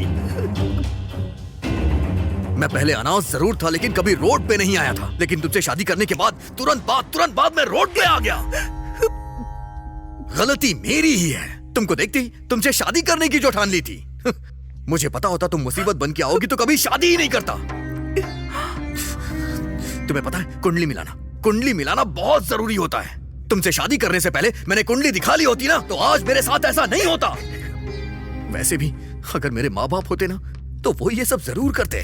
Speaker 1: मैं पहले अनाथ जरूर था, लेकिन कभी रोड पे नहीं आया था। लेकिन तुमसे शादी करने के बाद तुरंत बाद मैं रोड पे आ गया। गलती मेरी ही है। तुमको देखते ही तुमसे शादी करने की जो ठान ली थी। मुझे पता होता तुम मुसीबत बन के आओगी तो कभी शादी ही नहीं करता। तुम्हें पता है कुंडली मिलाना बहुत जरूरी होता है। तुमसे शादी करने से पहले मैंने कुंडली दिखा ली होती ना, तो आज मेरे साथ ऐसा नहीं होता। वैसे भी अगर मेरे माँ बाप होते ना, तो वो ये सब जरूर करते।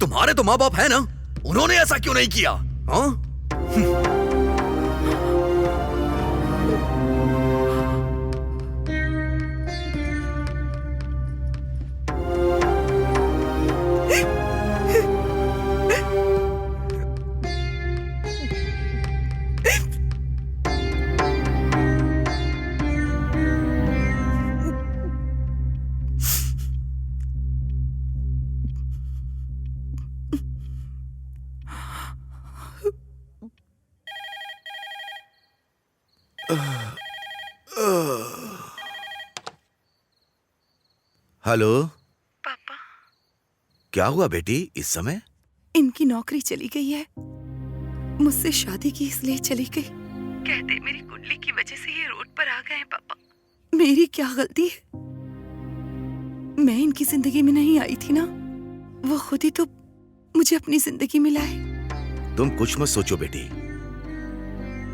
Speaker 1: तुम्हारे तो माँ बाप है ना, उन्होंने ऐसा क्यों नहीं किया? हाँ?
Speaker 4: हेलो
Speaker 5: पापा,
Speaker 4: क्या हुआ बेटी इस समय?
Speaker 5: इनकी नौकरी चली गई है। मुझसे शादी की इसलिए चली गई। कहते मेरी कुंडली की वजह से ये रोड पर आ गए हैं। पापा, मेरी क्या गलती है? मैं इनकी जिंदगी में नहीं आई थी ना, वो खुद ही तो मुझे अपनी जिंदगी में लाए।
Speaker 4: तुम कुछ मत सोचो बेटी,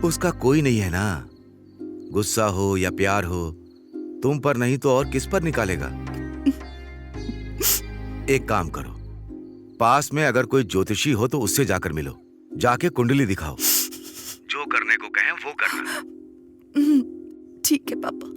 Speaker 4: उसका कोई नहीं है ना। गुस्सा हो या प्यार हो, तुम पर नहीं तो और किस पर निकालेगा? एक काम करो, पास में अगर कोई ज्योतिषी हो तो उससे जाकर मिलो, जाके कुंडली दिखाओ। जो करने को कहें वो करना।
Speaker 5: ठीक है पापा।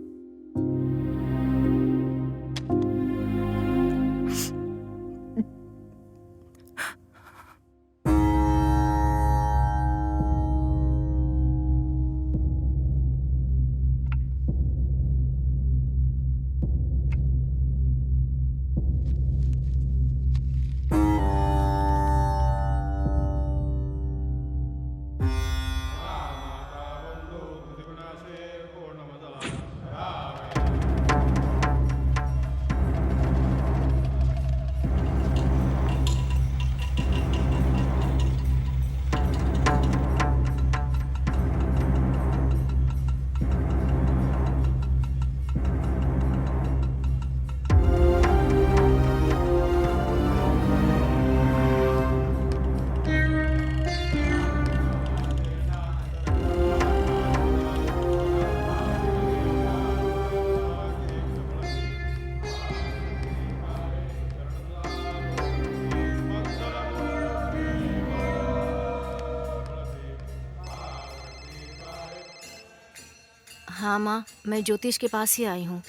Speaker 3: हाँ माँ, मैं ज्योतिष के पास ही आई हूँ।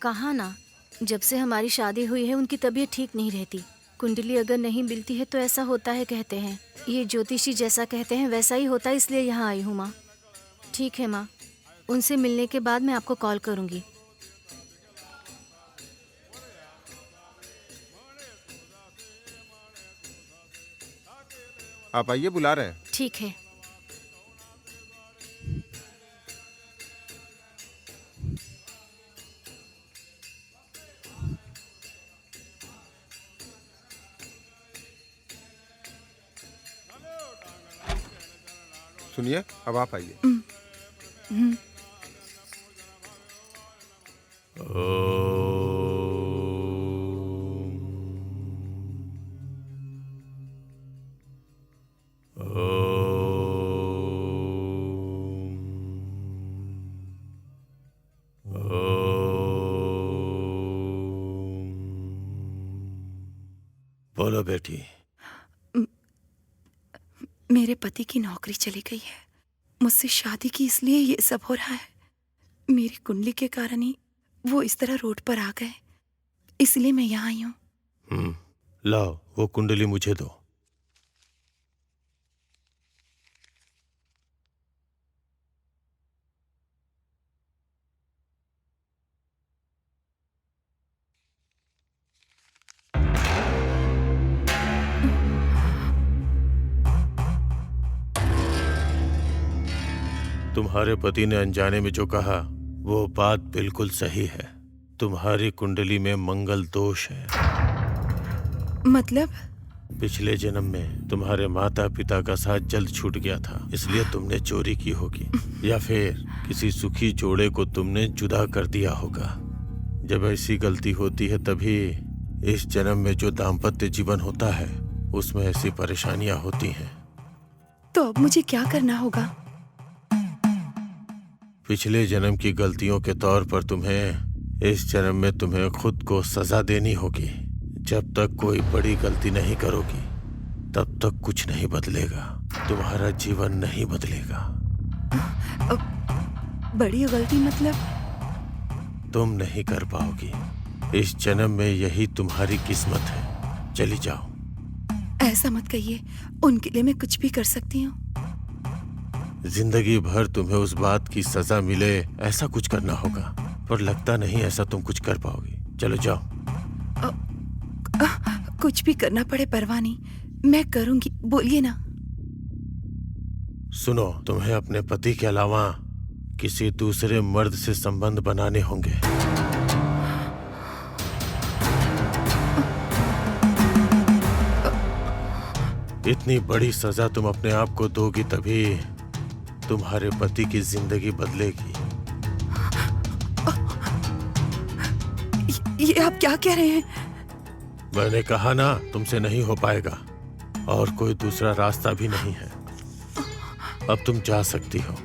Speaker 3: कहा ना, जब से हमारी शादी हुई है उनकी तबीयत ठीक नहीं रहती। कुंडली अगर नहीं मिलती है तो ऐसा होता है कहते हैं। ये ज्योतिषी जैसा कहते हैं वैसा ही होता है, इसलिए यहाँ आई हूँ माँ। ठीक है माँ, उनसे मिलने के बाद मैं आपको कॉल करूँगी।
Speaker 10: आप आइए, बुला रहे हैं।
Speaker 3: ठीक है।
Speaker 10: सुनिए, अब आप आइए।
Speaker 6: बोलो बेटी।
Speaker 5: मेरे पति की नौकरी चली गई है, मुझसे शादी की, इसलिए ये सब हो रहा है। मेरी कुंडली के कारण ही वो इस तरह रोड पर आ गए, इसलिए मैं यहाँ आई हूँ।
Speaker 6: लाओ वो कुंडली मुझे दो। तुम्हारे पति ने अनजाने में जो कहा वो बात बिल्कुल सही है। तुम्हारी कुंडली में मंगल दोष है।
Speaker 5: मतलब?
Speaker 6: पिछले जन्म में तुम्हारे माता पिता का साथ जल्द छूट गया था, इसलिए तुमने चोरी की होगी, या फिर किसी सुखी जोड़े को तुमने जुदा कर दिया होगा। जब ऐसी गलती होती है तभी इस जन्म में जो दाम्पत्य जीवन होता है उसमें ऐसी परेशानियां होती हैं।
Speaker 5: तो अब मुझे क्या करना होगा?
Speaker 6: पिछले जन्म की गलतियों के तौर पर तुम्हें इस जन्म में तुम्हें खुद को सजा देनी होगी। जब तक कोई बड़ी गलती नहीं करोगी तब तक कुछ नहीं बदलेगा, तुम्हारा जीवन नहीं बदलेगा।
Speaker 5: बड़ी गलती मतलब?
Speaker 6: तुम नहीं कर पाओगी। इस जन्म में यही तुम्हारी किस्मत है। चली जाओ।
Speaker 5: ऐसा मत कहिए, उनके लिए मैं कुछ भी कर सकती हूँ।
Speaker 6: जिंदगी भर तुम्हें उस बात की सजा मिले ऐसा कुछ करना होगा, पर लगता नहीं ऐसा तुम कुछ कर पाओगी। चलो जाओ।
Speaker 5: कुछ भी करना पड़े परवाह नहीं, मैं करूंगी, बोलिए ना।
Speaker 6: सुनो, तुम्हें अपने पति के अलावा किसी दूसरे मर्द से संबंध बनाने होंगे। इतनी बड़ी सजा तुम अपने आप को दोगी तभी तुम्हारे पति की जिंदगी बदलेगी।
Speaker 5: ये आप क्या कह रहे हैं?
Speaker 6: मैंने कहा ना, तुमसे नहीं हो पाएगा और कोई दूसरा रास्ता भी नहीं है। अब तुम जा सकती हो।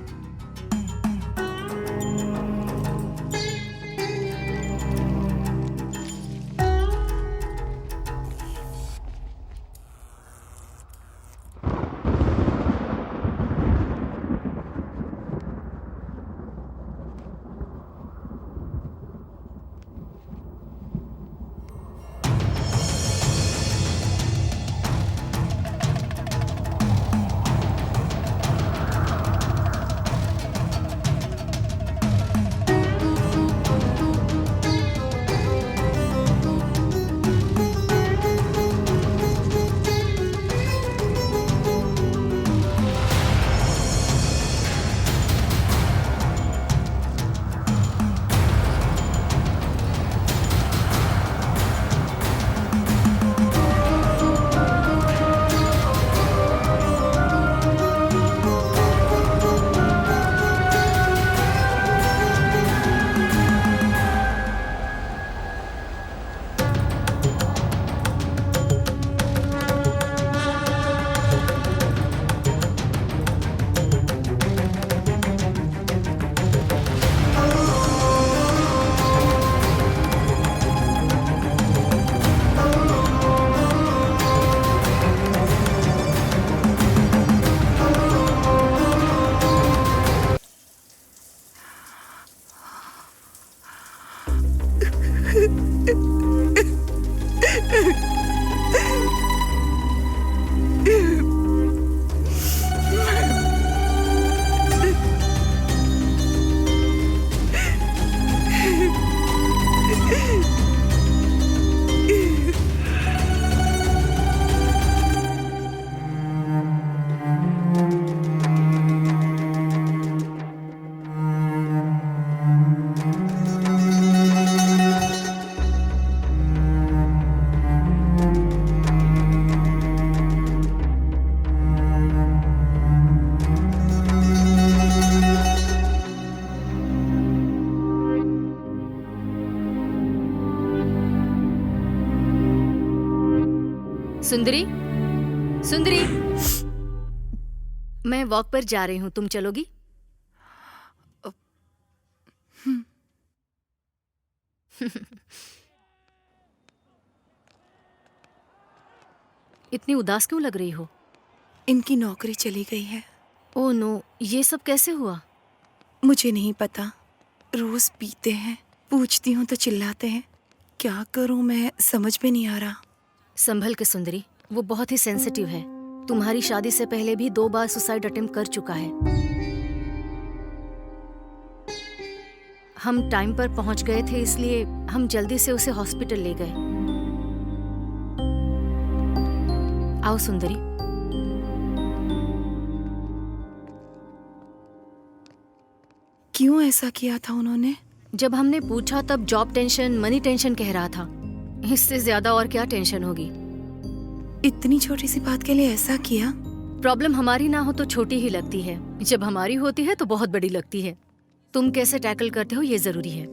Speaker 3: सुंदरी, सुंदरी, मैं वॉक पर जा रही हूँ, तुम चलोगी? इतनी उदास क्यों लग रही हो?
Speaker 5: इनकी नौकरी चली गई है।
Speaker 3: ओह नो, ये सब कैसे हुआ?
Speaker 5: मुझे नहीं पता। रोज पीते हैं, पूछती हूँ तो चिल्लाते हैं। क्या करूँ मैं समझ में नहीं आ रहा।
Speaker 3: संभल के सुंदरी, वो बहुत ही सेंसिटिव है। तुम्हारी शादी से पहले भी 2 बार सुसाइड अटेम्प्ट कर चुका है। हम टाइम पर पहुंच गए थे, इसलिए हम जल्दी से उसे हॉस्पिटल ले गए। आओ सुंदरी।
Speaker 5: क्यों ऐसा किया था उन्होंने?
Speaker 3: जब हमने पूछा तब जॉब टेंशन, मनी टेंशन कह रहा था। इससे ज्यादा और क्या टेंशन होगी?
Speaker 5: इतनी छोटी सी बात के लिए ऐसा किया?
Speaker 3: प्रॉब्लम हमारी ना हो तो छोटी ही लगती है, जब हमारी होती है तो बहुत बड़ी लगती है। तुम कैसे टैकल करते हो ये जरूरी है।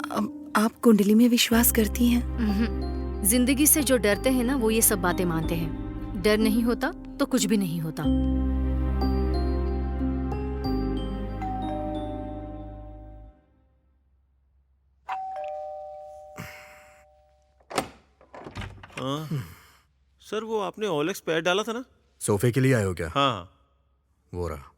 Speaker 5: अब आप कुंडली में विश्वास करती हैं?
Speaker 3: जिंदगी से जो डरते हैं ना, वो ये सब बातें मानते हैं। डर नहीं होता तो कुछ भी नहीं होता।
Speaker 6: सर, वो आपने ओलेक्स पैड डाला था ना?
Speaker 1: सोफे के लिए आए हो क्या?
Speaker 6: हाँ।
Speaker 1: वो रहा।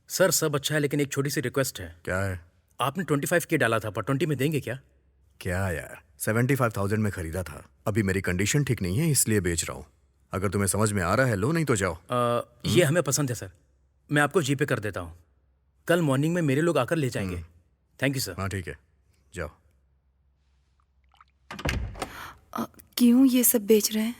Speaker 8: सर सब अच्छा है, लेकिन एक छोटी सी रिक्वेस्ट है।
Speaker 1: क्या है?
Speaker 8: आपने 25K डाला था, पर 20 में देंगे क्या?
Speaker 1: क्या यार, 75,000 में खरीदा था। अभी मेरी कंडीशन ठीक नहीं है, इसलिए बेच रहा हूँ। अगर तुम्हें समझ में आ रहा है लो, नहीं तो जाओ।
Speaker 8: ये हमें पसंद है सर, मैं आपको जीपे कर देता हूँ। कल मॉर्निंग में मेरे लोग आकर ले जाएंगे। Thank you sir.
Speaker 1: हाँ ठीक है, जाओ।
Speaker 5: क्यों ये सब बेच रहे हैं?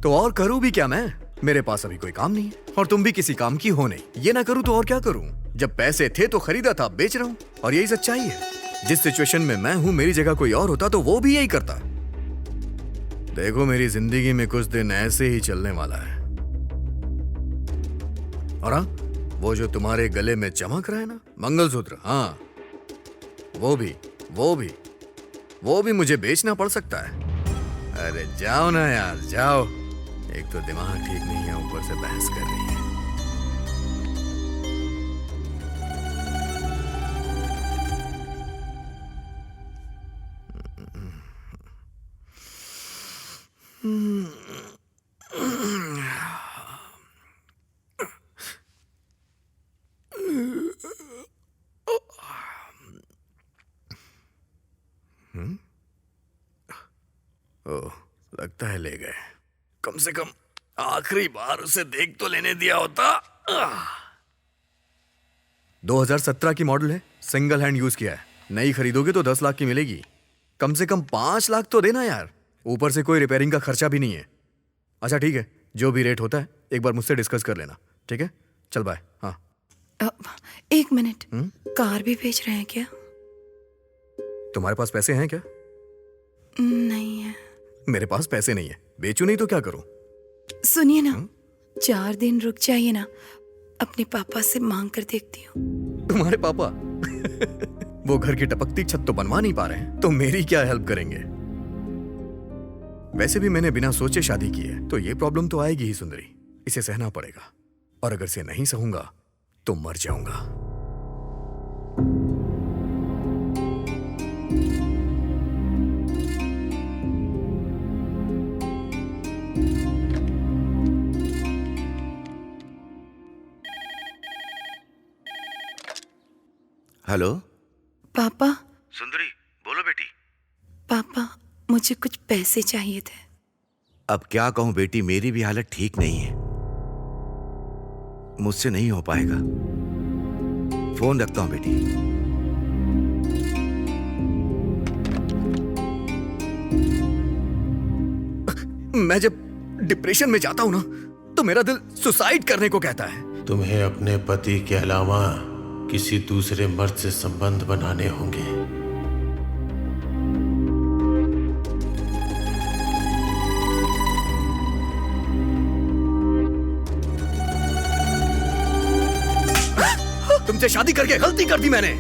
Speaker 1: तो और करूँ भी क्या मैं? मेरे पास अभी कोई काम नहीं है और तुम भी किसी काम की हो नहीं। ये ना करूँ तो और क्या करूँ? जब पैसे थे तो खरीदा था, बेच रहा हूँ और यही सच्चाई है। जिस सिचुएशन में मैं हूँ, मेरी जगह कोई और होता तो वो भी यही करता। देखो, मेरी जिंदगी में कुछ दिन ऐसे ही चलने वाला है। और हाँ, वो जो तुम्हारे गले में चमक रहा है ना, मंगलसूत्र, हाँ वो भी मुझे बेचना पड़ सकता है। अरे जाओ ना यार, जाओ। एक तो दिमाग ठीक नहीं है, ऊपर से बहस कर रही है। ओह, लगता है ले गए। कम से कम आखिरी बार उसे देख तो लेने दिया होता। 2017 की मॉडल है, सिंगल हैंड यूज किया है। नई खरीदोगे तो 10 लाख की मिलेगी। कम से कम 5 लाख तो देना यार। ऊपर से कोई रिपेयरिंग का खर्चा भी नहीं है। अच्छा ठीक है, जो भी रेट होता है एक बार मुझसे डिस्कस कर लेना, ठीक है? चल बाय। हाँ।
Speaker 5: 1 मिनट, कार भी बेच रहे हैं क्या?
Speaker 1: तुम्हारे पास पैसे हैं क्या?
Speaker 5: नहीं है।
Speaker 1: मेरे पास पैसे नहीं है, बेचूं नहीं तो क्या करूं?
Speaker 5: सुनिए ना, 4 दिन रुक जाइए ना, अपने पापा से मांग कर देखती हूँ।
Speaker 1: तुम्हारे पापा? वो घर की टपकती छत तो बनवा नहीं पा रहे हैं, तो मेरी क्या हेल्प करेंगे? वैसे भी मैंने बिना सोचे शादी की है, तो ये प्रॉब्लम तो आएगी ही सुंदरी। इसे सहना पड़ेगा, और अगर इसे नहीं सहूंगा तो मर जाऊंगा।
Speaker 4: हेलो
Speaker 5: पापा,
Speaker 4: सुंदरी, बोलो बेटी।
Speaker 5: पापा मुझे कुछ पैसे चाहिए थे।
Speaker 4: अब क्या कहूं बेटी, मेरी भी हालत ठीक नहीं है, मुझसे नहीं हो पाएगा। फोन रखता हूं बेटी।
Speaker 1: मैं जब डिप्रेशन में जाता हूं ना, तो मेरा दिल सुसाइड करने को कहता है।
Speaker 6: तुम्हें अपने पति के अलावा किसी दूसरे मर्द से संबंध बनाने होंगे।
Speaker 1: तुमसे शादी करके गलती कर दी मैंने।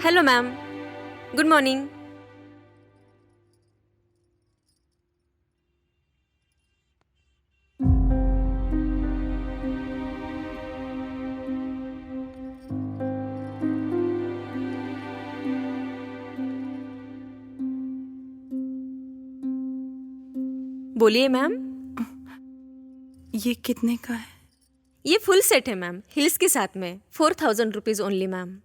Speaker 2: Hello ma'am, good morning. बोलिए मैम।
Speaker 5: ये कितने का है?
Speaker 2: ये फुल सेट है मैम, हिल्स के साथ में। 4000 रुपीज ओनली मैम।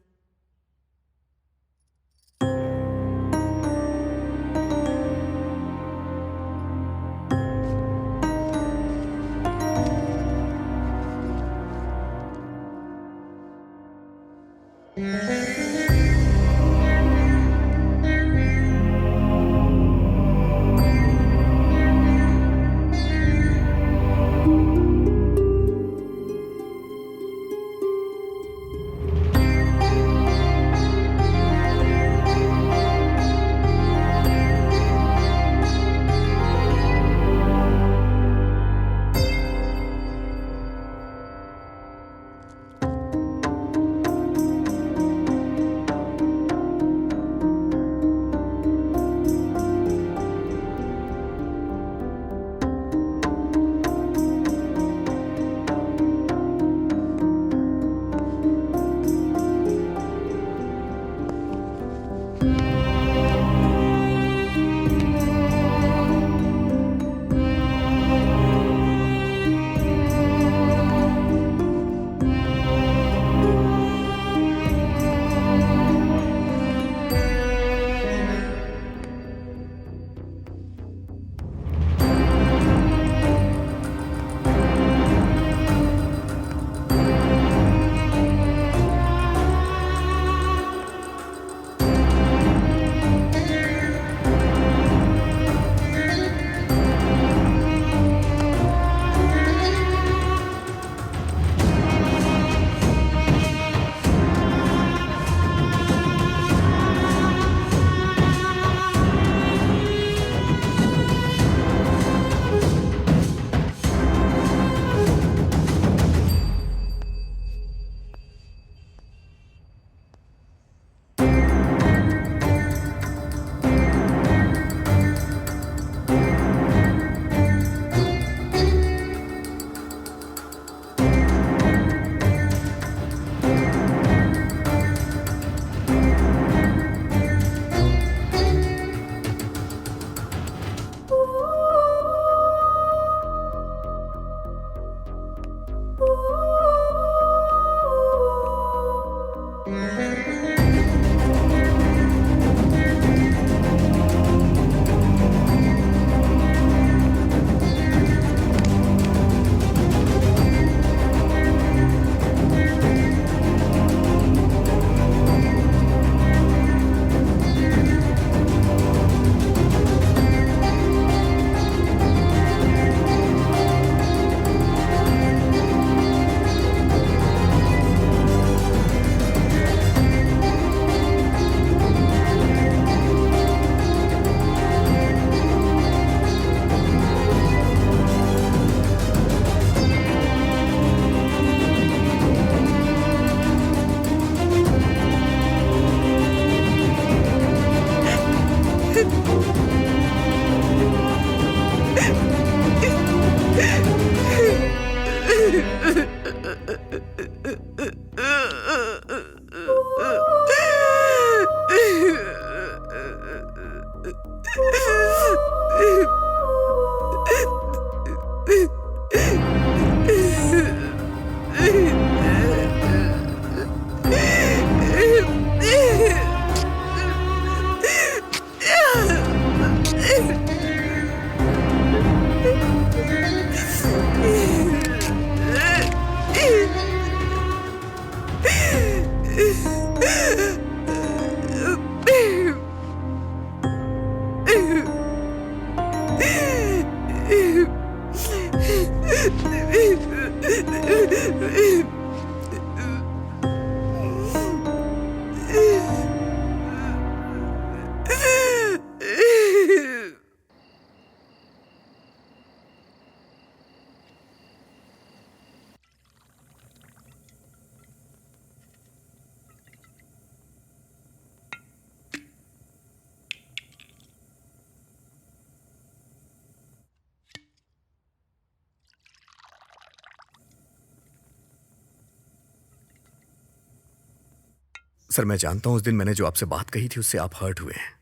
Speaker 1: सर मैं जानता हूं उस दिन मैंने जो आपसे बात कही थी उससे आप हर्ट हुए हैं,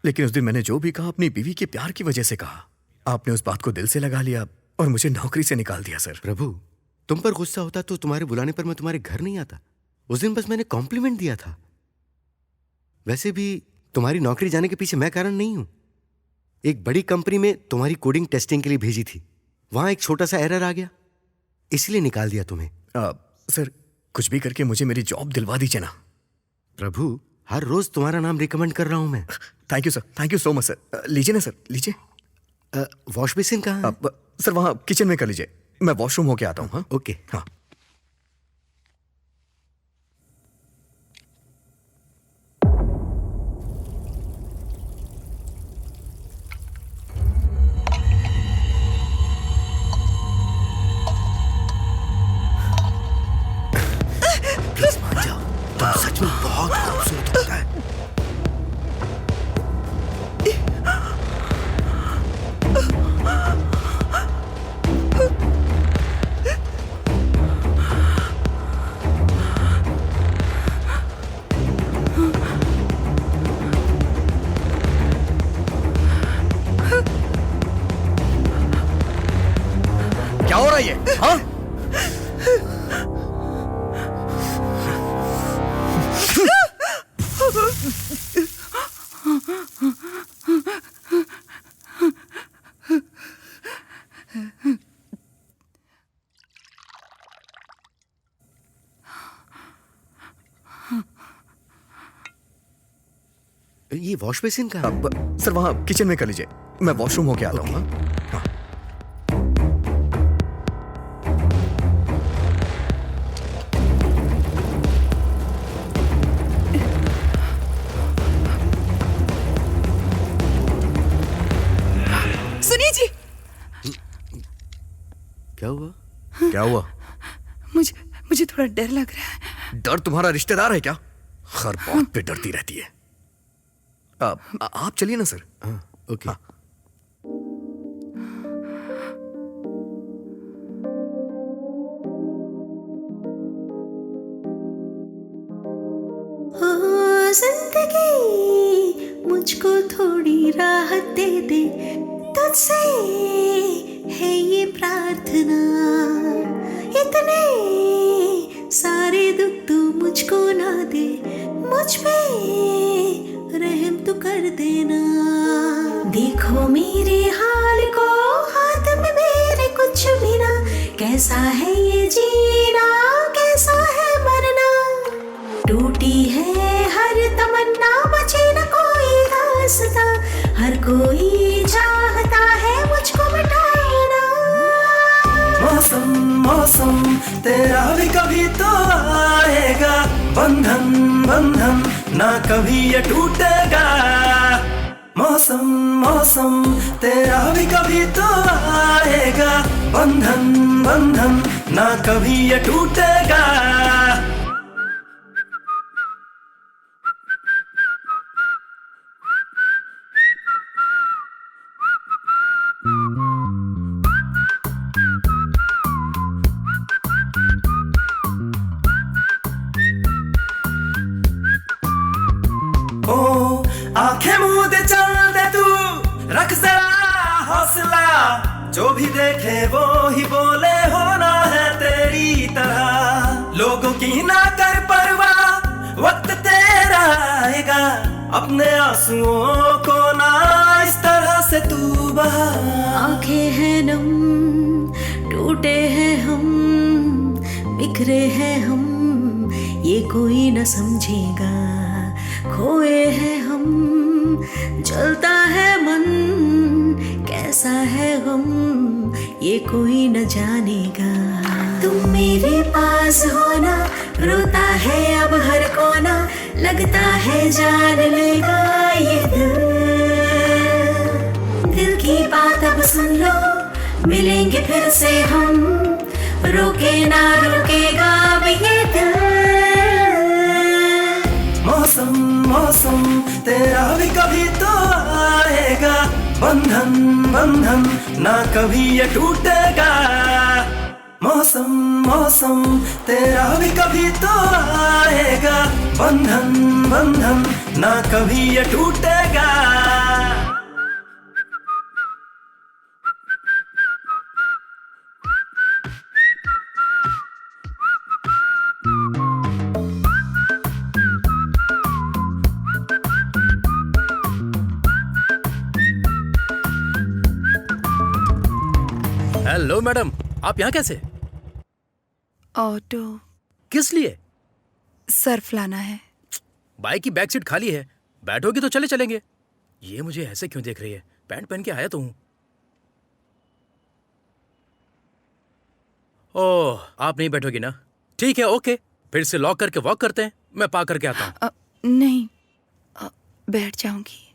Speaker 1: लेकिन उस दिन मैंने जो भी कहा अपनी बीवी के प्यार की वजह से कहा। आपने उस बात को दिल से लगा लिया और मुझे नौकरी से निकाल दिया सर।
Speaker 7: प्रभु, तुम पर गुस्सा होता तो तुम्हारे बुलाने पर मैं तुम्हारे घर नहीं आता। उस दिन बस मैंने कॉम्प्लीमेंट दिया था। वैसे भी तुम्हारी नौकरी जाने के पीछे मैं कारण नहीं हूं। एक बड़ी कंपनी में तुम्हारी कोडिंग टेस्टिंग के लिए भेजी थी, वहां एक छोटा सा एरर आ गया, इसलिए निकाल दिया तुम्हें।
Speaker 1: सर कुछ भी करके मुझे मेरी जॉब दिलवा दीजिए ना।
Speaker 7: प्रभु, हर रोज तुम्हारा नाम रिकमेंड कर रहा हूं मैं।
Speaker 1: Thank you sir, thank you so much sir. लीजिए ना सर, लीजिए।
Speaker 7: वॉश बेसिन कहाँ है?
Speaker 1: सर वहां किचन में कर लीजिए, मैं वॉशरूम होके आता हूँ। हाँ
Speaker 7: ओके।
Speaker 1: हाँ
Speaker 7: प्लीज मान जाओ, तुम सच में बहुत खूबसूरत होता है।
Speaker 1: क्या हो रहा है ये? हाँ
Speaker 7: ये वॉश बेसिन कहाँ है?
Speaker 1: सर वहां किचन में कर लीजिए, मैं वॉशरूम होके आता हूँ। हाँ
Speaker 5: सुनिए जी,
Speaker 7: क्या हुआ?
Speaker 1: क्या हुआ?
Speaker 5: मुझे थोड़ा डर लग रहा है।
Speaker 1: डर तुम्हारा रिश्तेदार है क्या? हर बात पे डरती रहती है। आप चलिए ना सर।
Speaker 7: हाँ ओके।
Speaker 1: हाँ।
Speaker 10: जिंदगी मुझको थोड़ी राहत दे दे, तुझसे है ये प्रार्थना। इतने सारे दुख तू मुझको ना दे, मुझ पे रहम तू कर देना। देखो मेरे हाल को, हाथ में मेरे कुछ भी ना। कैसा है ये जीना, कैसा है मरना। टूटी है हर तमन्ना, बचे न कोई रास्ता। हर कोई चाहता है मुझको मिटाना।
Speaker 9: मौसम मौसम तेरा भी कभी तो आएगा, बंधन बंधन ना कभी ये टूटेगा। मौसम मौसम तेरा भी कभी तो आएगा, बंधन बंधन ना कभी ये टूटेगा। ओ आंखें मूंद चल दे तू, रख जरा हौसला। जो भी देखे वो ही बोले, होना है तेरी तरह। लोगों की ना कर परवाह, वक्त तेरा आएगा। अपने आंसुओं को ना इस तरह से तू बहा।
Speaker 10: आंखें हैं नम, टूटे हैं हम, बिखरे हैं हम, ये कोई न समझेगा। खोए हैं हम, जलता है मन, कैसा है गम, ये कोई न जानेगा। तुम मेरे पास होना, रोता है अब हर कोना। लगता है जान लेगा ये दिल की बात अब सुन लो। मिलेंगे फिर से हम, रोके ना रोकेगा अब ये दिल।
Speaker 9: मौसम मौसम तेरा भी कभी तो आएगा, बंधन बंधन ना कभी ये टूटेगा। मौसम मौसम तेरा भी कभी तो आएगा, बंधन बंधन ना कभी ये टूटेगा।
Speaker 8: हेलो मैडम, आप यहाँ कैसे?
Speaker 5: ऑटो
Speaker 8: किस लिए?
Speaker 5: सर्फ लाना है।
Speaker 8: बाइक की बैक सीट खाली है, बैठोगी तो चले चलेंगे। ये मुझे ऐसे क्यों देख रही है? पैंट पहन के आया तो हूँ। ओह, आप नहीं बैठोगी ना? ठीक है, ओके, फिर से लॉक करके वॉक करते हैं। मैं पा करके आता हूँ।
Speaker 5: नहीं, बैठ जाऊंगी।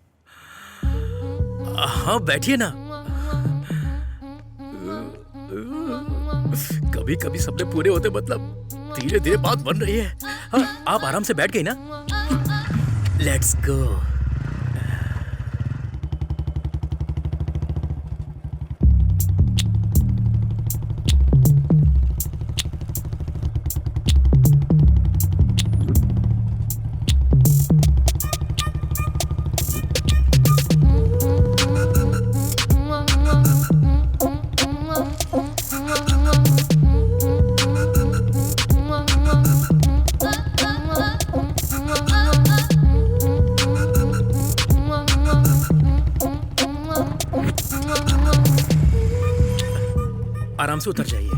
Speaker 8: हाँ बैठिए ना। कभी कभी सपने पूरे होते, मतलब धीरे धीरे बात बन रही है। हाँ, आप आराम से बैठ गई ना? Let's go. आराम से उतर जाइए।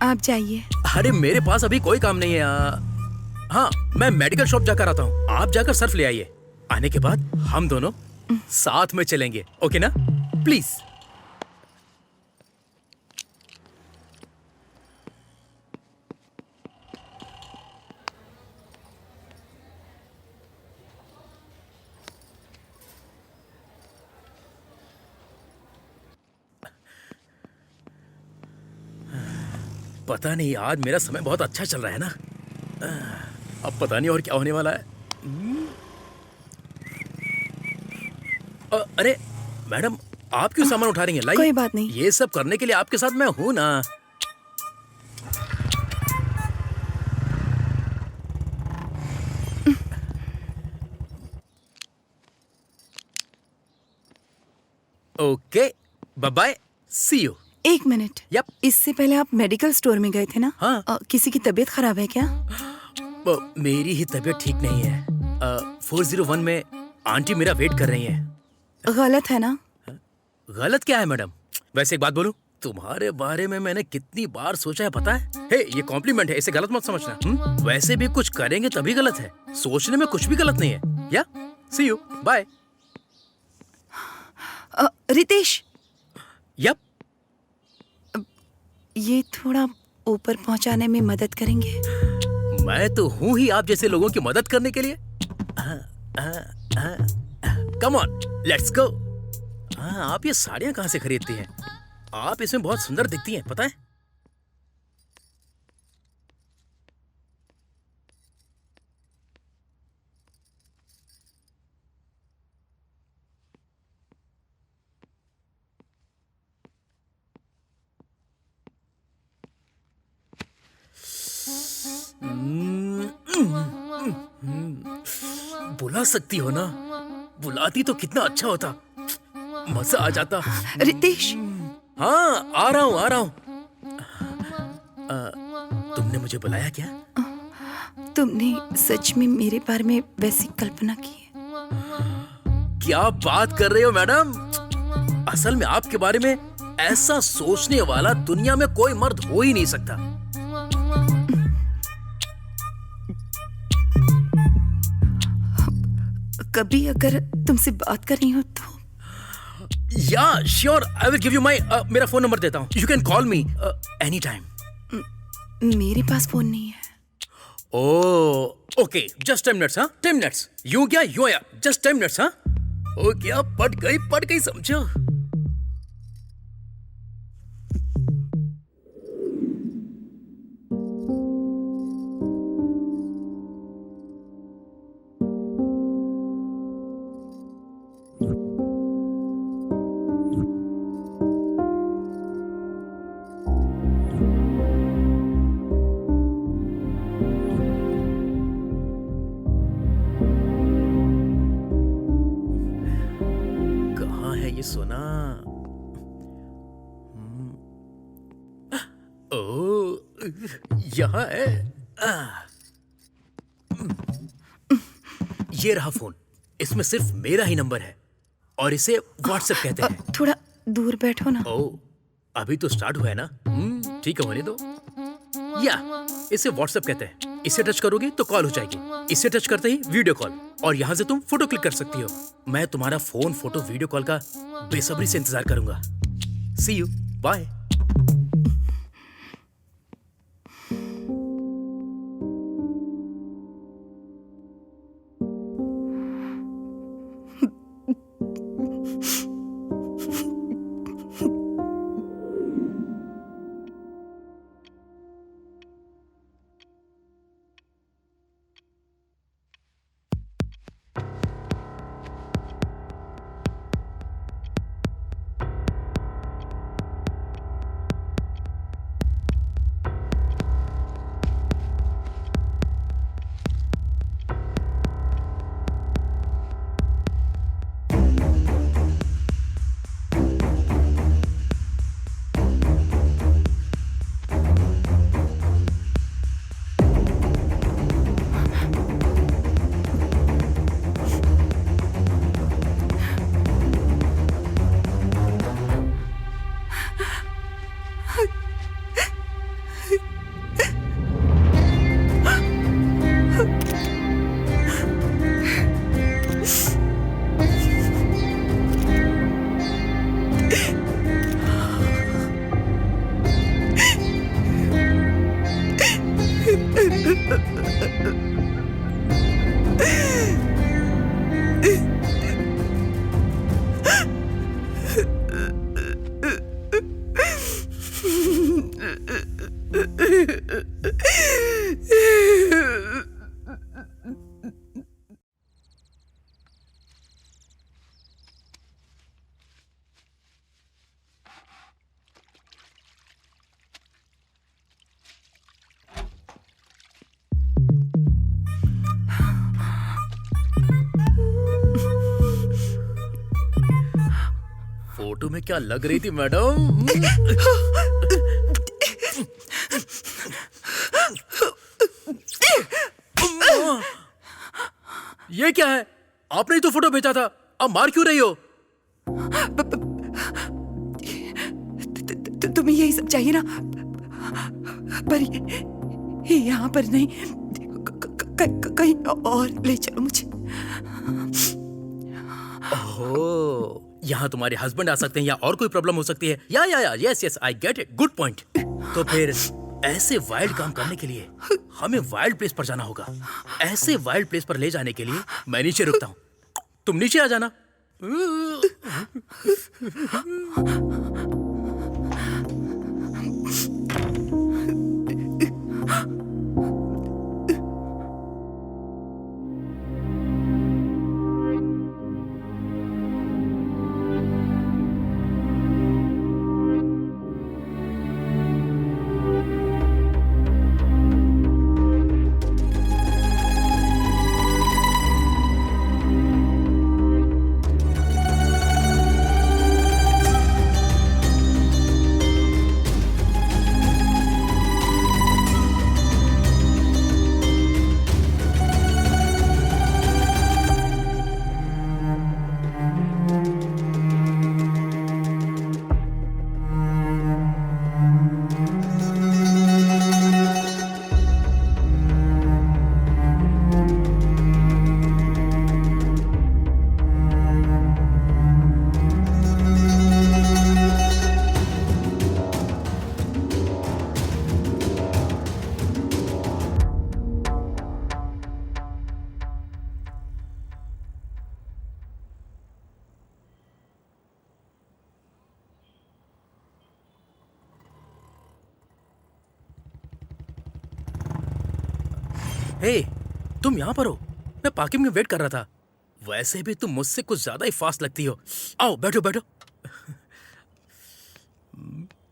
Speaker 5: आप जाइए।
Speaker 8: अरे मेरे पास अभी कोई काम नहीं है। हाँ, मैं मेडिकल शॉप जाकर आता हूँ। आप जाकर सर्फ ले आइए। आने के बाद हम दोनों साथ में चलेंगे, ओके ना? प्लीज। पता नहीं, आज मेरा समय बहुत अच्छा चल रहा है ना। अब पता नहीं और क्या होने वाला है। अरे मैडम, आप क्यों सामान उठा रही हैं? लाइए।
Speaker 5: कोई बात नहीं।
Speaker 8: ये सब करने के लिए आपके साथ मैं हूं ना। Okay, bye bye, see you.
Speaker 5: एक मिनट।
Speaker 8: यप।
Speaker 5: इससे पहले आप मेडिकल स्टोर में गए थे ना?
Speaker 8: हाँ।
Speaker 5: किसी की तबीयत खराब है क्या?
Speaker 8: मेरी ही तबीयत ठीक नहीं है। 401 में आंटी मेरा वेट कर रही हैं।
Speaker 5: गलत है ना?
Speaker 8: गलत क्या है मैडम? वैसे एक बात बोलूं, तुम्हारे बारे में मैंने कितनी बार सोचा है पता है? हे, ये कॉम्प्लीमेंट है, इसे गलत मत समझना। वैसे भी कुछ करेंगे तभी गलत है, सोचने में कुछ भी गलत नहीं है। या सी यू, बाय।
Speaker 5: रितेश,
Speaker 8: यप।
Speaker 5: ये थोड़ा ऊपर पहुंचाने में मदद करेंगे?
Speaker 8: मैं तो हूं ही आप जैसे लोगों की मदद करने के लिए। Come on, let's go. हाँ, आप ये साड़ियां कहाँ से खरीदती हैं? आप इसमें बहुत सुंदर दिखती हैं, पता है? बुला सकती हो ना? बुलाती तो कितना अच्छा होता, मजा आ जाता।
Speaker 5: रितेश।
Speaker 8: हाँ, आ रहा हूँ, आ रहा हूँ। तुमने मुझे बुलाया क्या?
Speaker 5: तुमने सच में मेरे बारे में वैसी कल्पना की है?
Speaker 8: क्या बात कर रहे हो मैडम? असल में आपके बारे में ऐसा सोचने वाला दुनिया में कोई मर्द हो ही नहीं सकता।
Speaker 5: कभी अगर तुमसे बात करनी हो तो?
Speaker 8: या sure, I will give you माई, मेरा फोन नंबर देता हूँ। You can call me any time.
Speaker 5: मेरे पास फोन नहीं है।
Speaker 8: Oh okay, just 10 minutes. हाँ, 10 मिनट्स। यूं क्या यूं आया, जस्ट 10 मिनट्स। हाँ, ओ क्या, पट गई समझो। यहाँ है। ये रहा फोन। इसमें सिर्फ मेरा ही नंबर है और इसे व्हाट्सएप कहते हैं।
Speaker 5: थोड़ा दूर बैठो ना।
Speaker 8: ओ, अभी तो स्टार्ट हुआ है ना। ठीक है, होने दो। या इसे व्हाट्सएप कहते हैं। इसे टच करोगी तो कॉल हो जाएगी। इसे टच करते ही वीडियो कॉल, और यहाँ से तुम फोटो क्लिक कर सकती हो। मैं तुम्हारा फोन, फोटो, वीडियो कॉल का बेसब्री से इंतजार करूंगा। सी यू, बाय। फोटो में क्या लग रही थी मैडम? ये क्या है? आपने ही तो फोटो भेजा था, अब मार क्यों रही हो?
Speaker 5: तुम्हें यही सब चाहिए ना, पर ये यहाँ पर नहीं, कहीं और ले चलो मुझे।
Speaker 8: ओह, यहाँ तुम्हारे हस्बैंड आ सकते हैं या और कोई प्रॉब्लम हो सकती है। या yes I get it, good point. तो फिर ऐसे वाइल्ड काम करने के लिए हमें वाइल्ड प्लेस पर जाना होगा। ऐसे वाइल्ड प्लेस पर ले जाने के लिए मैं नीचे रुकता हूँ, तुम नीचे आ जाना। हे, तुम यहाँ पर हो? मैं पार्किंग में वेट कर रहा था। वैसे भी तुम मुझसे कुछ ज्यादा ही फास्ट लगती हो। आओ बैठो बैठो।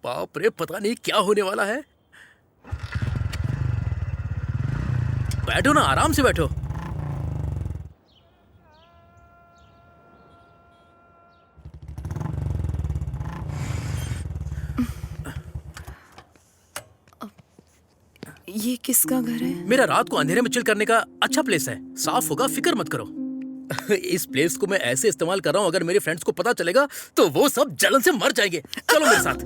Speaker 8: बाप रे, पता नहीं क्या होने वाला है। बैठो ना, आराम से बैठो।
Speaker 5: ये किसका घर है?
Speaker 8: मेरा रात को अंधेरे में चिल करने का अच्छा प्लेस है, साफ होगा, फिक्र मत करो। इस प्लेस को मैं ऐसे इस्तेमाल कर रहा हूँ, अगर मेरे फ्रेंड्स को पता चलेगा तो वो सब जलन से मर जाएंगे। चलो मेरे साथ।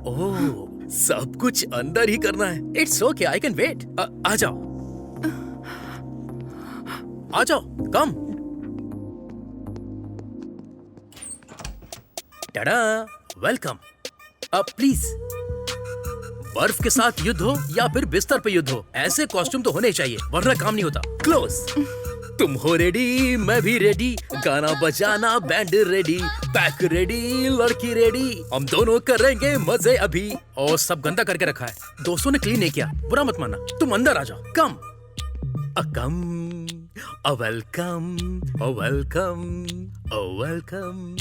Speaker 8: ओह, सब कुछ अंदर ही करना है। It's okay, I can wait. आ जाओ, आ जाओ, कम। टाडा, वेलकम। प्लीज, बर्फ के साथ युद्ध हो या फिर बिस्तर पे युद्ध हो, ऐसे कॉस्ट्यूम तो होने चाहिए, वरना काम नहीं होता। क्लोज। तुम हो रेडी, मैं भी रेडी, गाना बजाना बैंड रेडी, पैक रेडी, लड़की रेडी, हम दोनों करेंगे मजे अभी। और सब गंदा करके रखा है, दोस्तों ने क्लीन नहीं किया, बुरा मत मानना। तुम अंदर आ जाओ, कम। कम, वेलकम, वेलकम, वेलकम।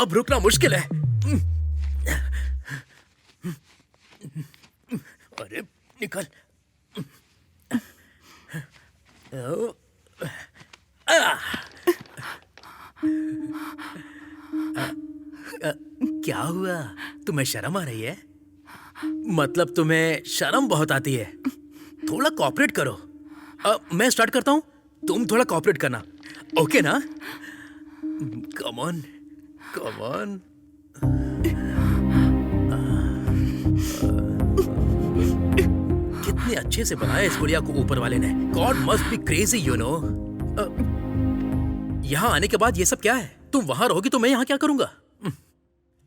Speaker 8: अब रुकना मुश्किल है। अरे निकल। क्या हुआ, तुम्हें शर्म आ रही है? मतलब तुम्हें शर्म बहुत आती है। थोड़ा कोऑपरेट करो। मैं स्टार्ट करता हूं, तुम थोड़ा कोऑपरेट करना, ओके ना? कम ऑन, कम ऑन। कितने अच्छे से बनाया इस गुड़िया को ऊपर वाले ने। God must be crazy, you know. यहाँ आने के बाद ये सब क्या है? तुम वहां रहोगी तो मैं यहाँ क्या करूंगा?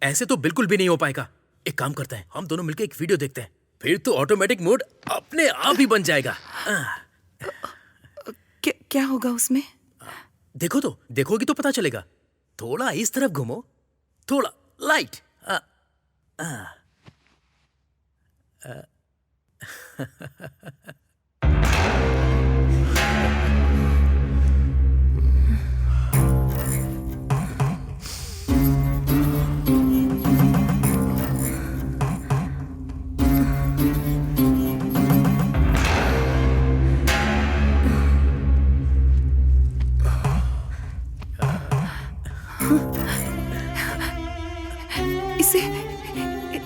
Speaker 8: ऐसे तो बिल्कुल भी नहीं हो पाएगा। एक काम करते हैं, हम दोनों मिलकर एक वीडियो देखते हैं, फिर तो ऑटोमेटिक मोड अपने आप ही बन जाएगा।
Speaker 5: क्या होगा उसमें?
Speaker 8: देखो तो, देखोगी तो पता चलेगा। थोड़ा इस तरफ घूमो, थोड़ा लाइट।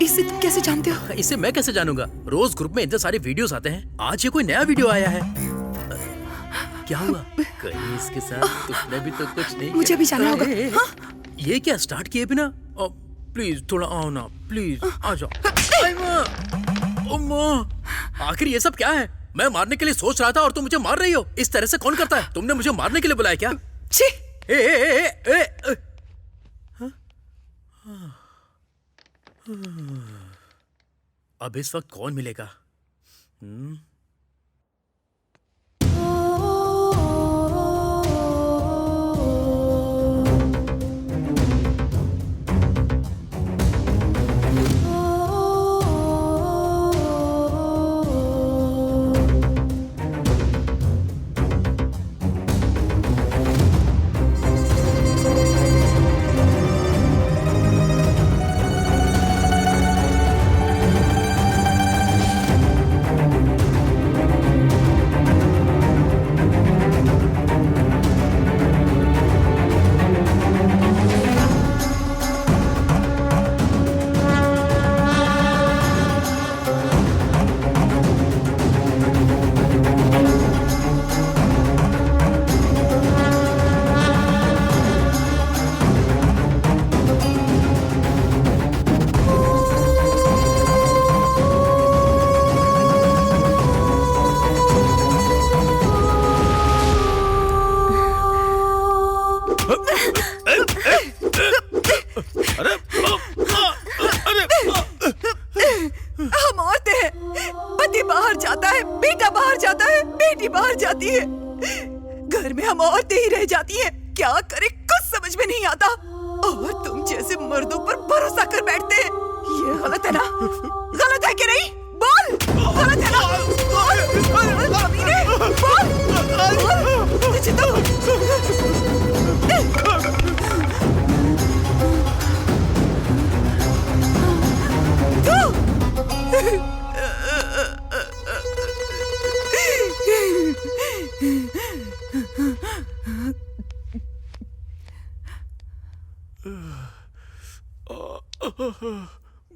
Speaker 5: इसे तुम कैसे जानते हो?
Speaker 8: इसे मैं कैसे जानूंगा? रोज ग्रुप में इतने सारे वीडियोस आते हैं, आज ये कोई नया वीडियो आया है। क्या हुआ? कहीं इसके साथ तुमने भी तो कुछ नहीं?
Speaker 5: मुझे भी जाना होगा।
Speaker 8: ये क्या स्टार्ट किए बिना? प्लीज थोड़ा आओ ना, प्लीज आ जाओ। आखिर ये सब क्या है? मैं मारने के लिए सोच रहा था और तुम मुझे मार रही हो। इस तरह से कौन करता है? तुमने मुझे मारने के लिए बुलाया क्या? अब इस वक्त कौन मिलेगा?
Speaker 5: हम औरतें हैं, पति बाहर जाता है, बेटा बाहर जाता है, बेटी बाहर जाती है, घर में हम औरतें ही रह जाती हैं। क्या करें कुछ समझ में नहीं आता। और तुम जैसे मर्दों पर भरोसा कर बैठते हैं। ये गलत है ना? गलत है कि नहीं? बोल, गलत है ना? बोल, कमीने, बोल, तुझे तो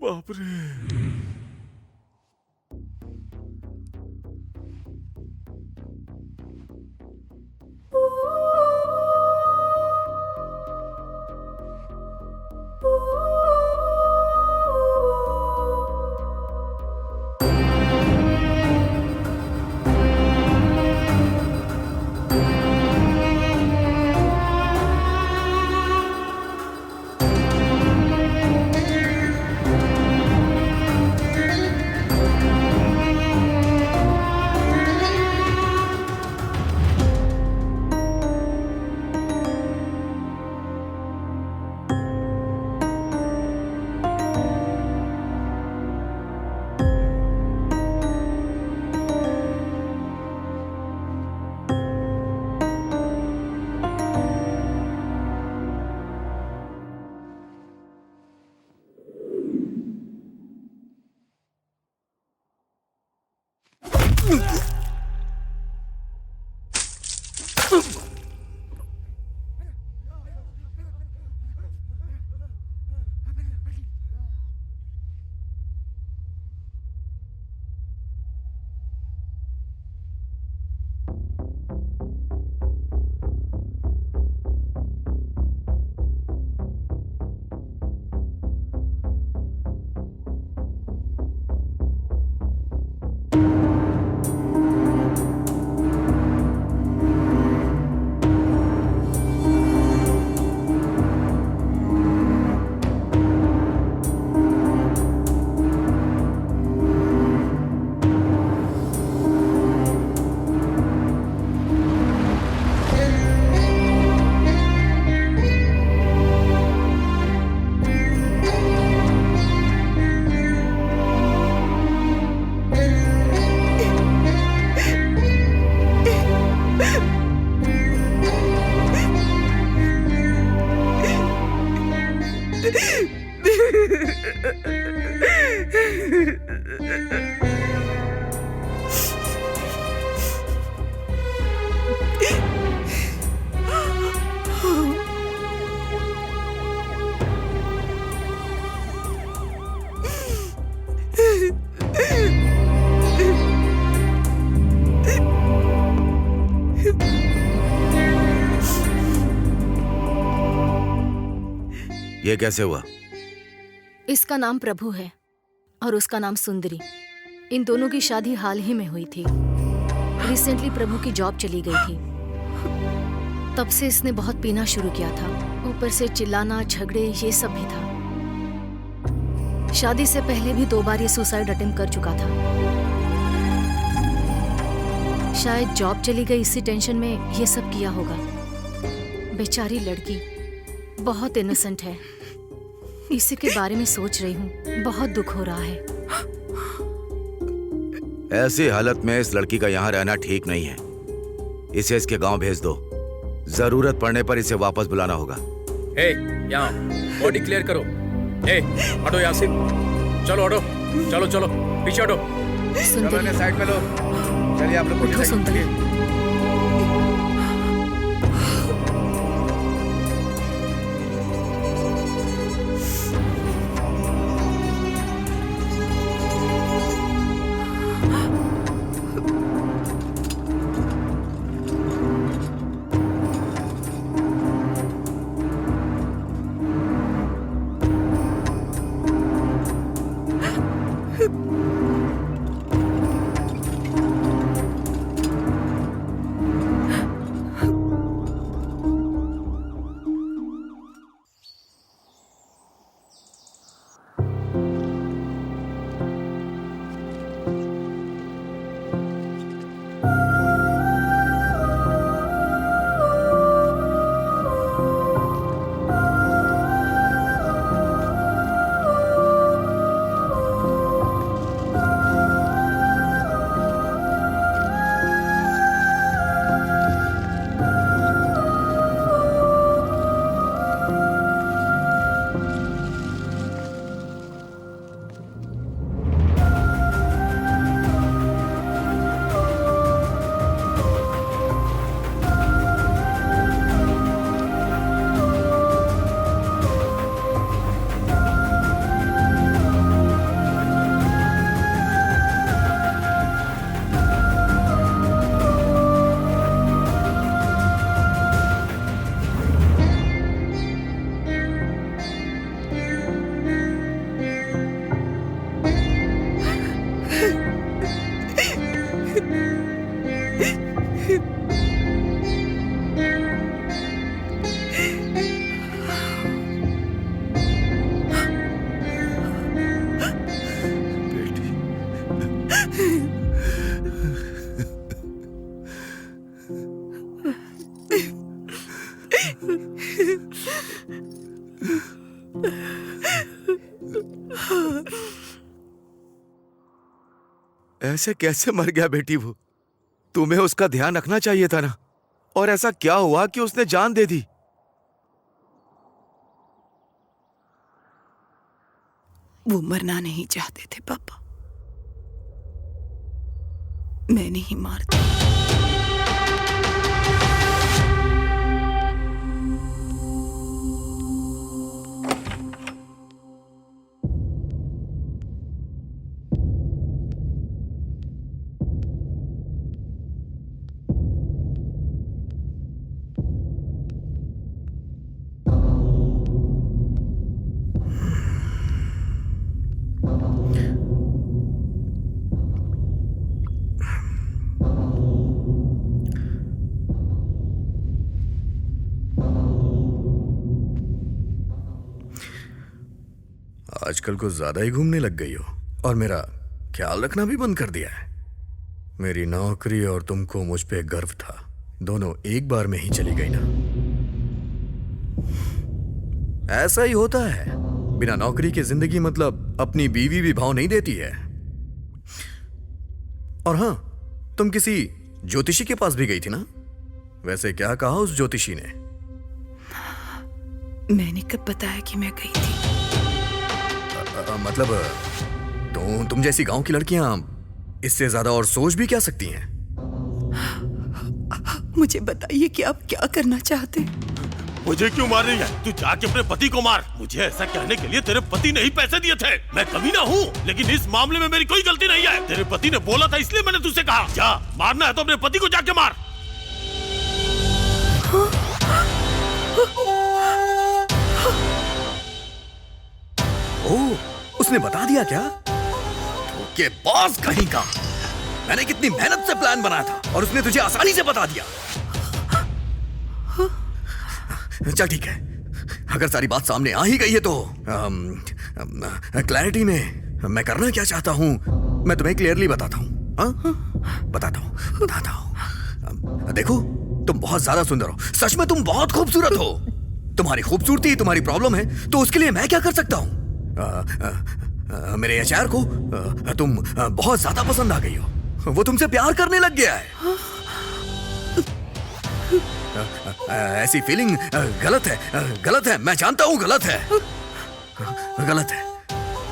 Speaker 6: बाप रे।
Speaker 4: ये कैसे हुआ?
Speaker 3: इसका नाम प्रभु है और उसका नाम सुंदरी। इन दोनों की शादी हाल ही में हुई थी। रिसेंटली प्रभु की जॉब चली गई थी, तब से इसने बहुत पीना शुरू किया था। ऊपर से चिल्लाना, झगड़े, ये सब भी था। शादी से पहले भी 2 बार ये सुसाइड अटेम्प्ट कर चुका था। शायद जॉब चली गई, इसी टेंशन में ये सब किया होगा। बेचारी लड़की बहुत इनोसेंट है। इसी के बारे में सोच रही हूँ, बहुत दुख हो रहा है।
Speaker 4: ऐसी हालत में इस लड़की का यहाँ रहना ठीक नहीं है। इसे इसके गांव भेज दो। जरूरत पड़ने पर इसे वापस बुलाना होगा।
Speaker 8: हे, यहाँ बॉडी क्लियर करो। हे, हटो यहाँ से। चलो हटो, चलो चलो पीछे हटो।
Speaker 3: सुंदरी,
Speaker 4: साइड में लो। चलिए आप लोग
Speaker 3: उठो सुंदरी।
Speaker 4: ऐसे कैसे मर गया बेटी वो? तुम्हें उसका ध्यान रखना चाहिए था ना। और ऐसा क्या हुआ कि उसने जान दे दी?
Speaker 5: वो मरना नहीं चाहते थे पापा, मैंने ही मार दिया।
Speaker 1: आजकल कुछ ज्यादा ही घूमने लग गई हो और मेरा ख्याल रखना भी बंद कर दिया है। मेरी नौकरी और तुमको मुझ पे गर्व था, दोनों एक बार में ही चली गई ना। ऐसा ही होता है, बिना नौकरी के जिंदगी मतलब अपनी बीवी भी भाव नहीं देती है। और हाँ, तुम किसी ज्योतिषी के पास भी गई थी ना? वैसे क्या कहा उस ज्योतिषी ने?
Speaker 5: मैंने कब बताया कि मैं गई थी?
Speaker 1: मतलब तुम जैसी गांव की लड़कियां इससे ज्यादा और सोच भी क्या सकती हैं?
Speaker 5: मुझे बताइए कि आप क्या करना चाहते हैं?
Speaker 6: मुझे क्यों मार रही है? तू जाके अपने पति को मार। मुझे ऐसा कहने के लिए तेरे पति ने ही पैसे दिए थे। मैं कमीना हूँ, लेकिन इस मामले में मेरी कोई गलती नहीं है। तेरे पति ने बोला था इसलिए मैंने तुझसे कहा। जा, मारना है तो अपने पति को जाके मार।
Speaker 1: ओह, उसने बता दिया क्या? के बॉस कहीं का। मैंने कितनी मेहनत से प्लान बनाया था और उसने तुझे आसानी से बता दिया। चल ठीक है, अगर सारी बात सामने आ ही गई है तो क्लैरिटी में मैं करना क्या चाहता हूं मैं तुम्हें क्लियरली बताता हूं। बताता हूं। देखो, तुम बहुत ज्यादा सुंदर हो, सच में तुम बहुत खूबसूरत हो। तुम्हारी खूबसूरती तुम्हारी प्रॉब्लम है, तो उसके लिए मैं क्या कर सकता हूं? मेरे एचआर को तुम बहुत ज्यादा पसंद आ गई हो, वो तुमसे प्यार करने लग गया है। ऐसी फीलिंग गलत है, मैं जानता हूं गलत है,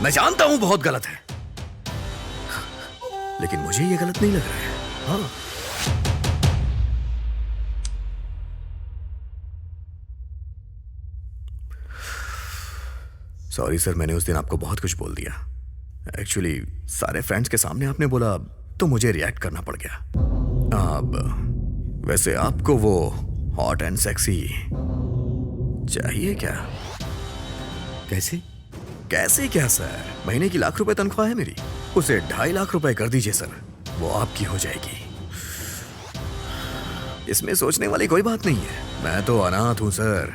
Speaker 1: मैं जानता हूं बहुत गलत है, लेकिन मुझे ये गलत नहीं लग रहा है। हाँ, सॉरी सर, मैंने उस दिन आपको बहुत कुछ बोल दिया। एक्चुअली सारे फ्रेंड्स के सामने आपने बोला तो मुझे रिएक्ट करना पड़ गया। अब वैसे आपको वो हॉट एंड सेक्सी चाहिए क्या? कैसे क्या सर? महीने की लाख रुपए तनख्वाह है मेरी, उसे 2.5 लाख रुपए कर दीजिए सर, वो आपकी हो जाएगी। इसमें सोचने वाली कोई बात नहीं है, मैं तो अनाथ हूं सर।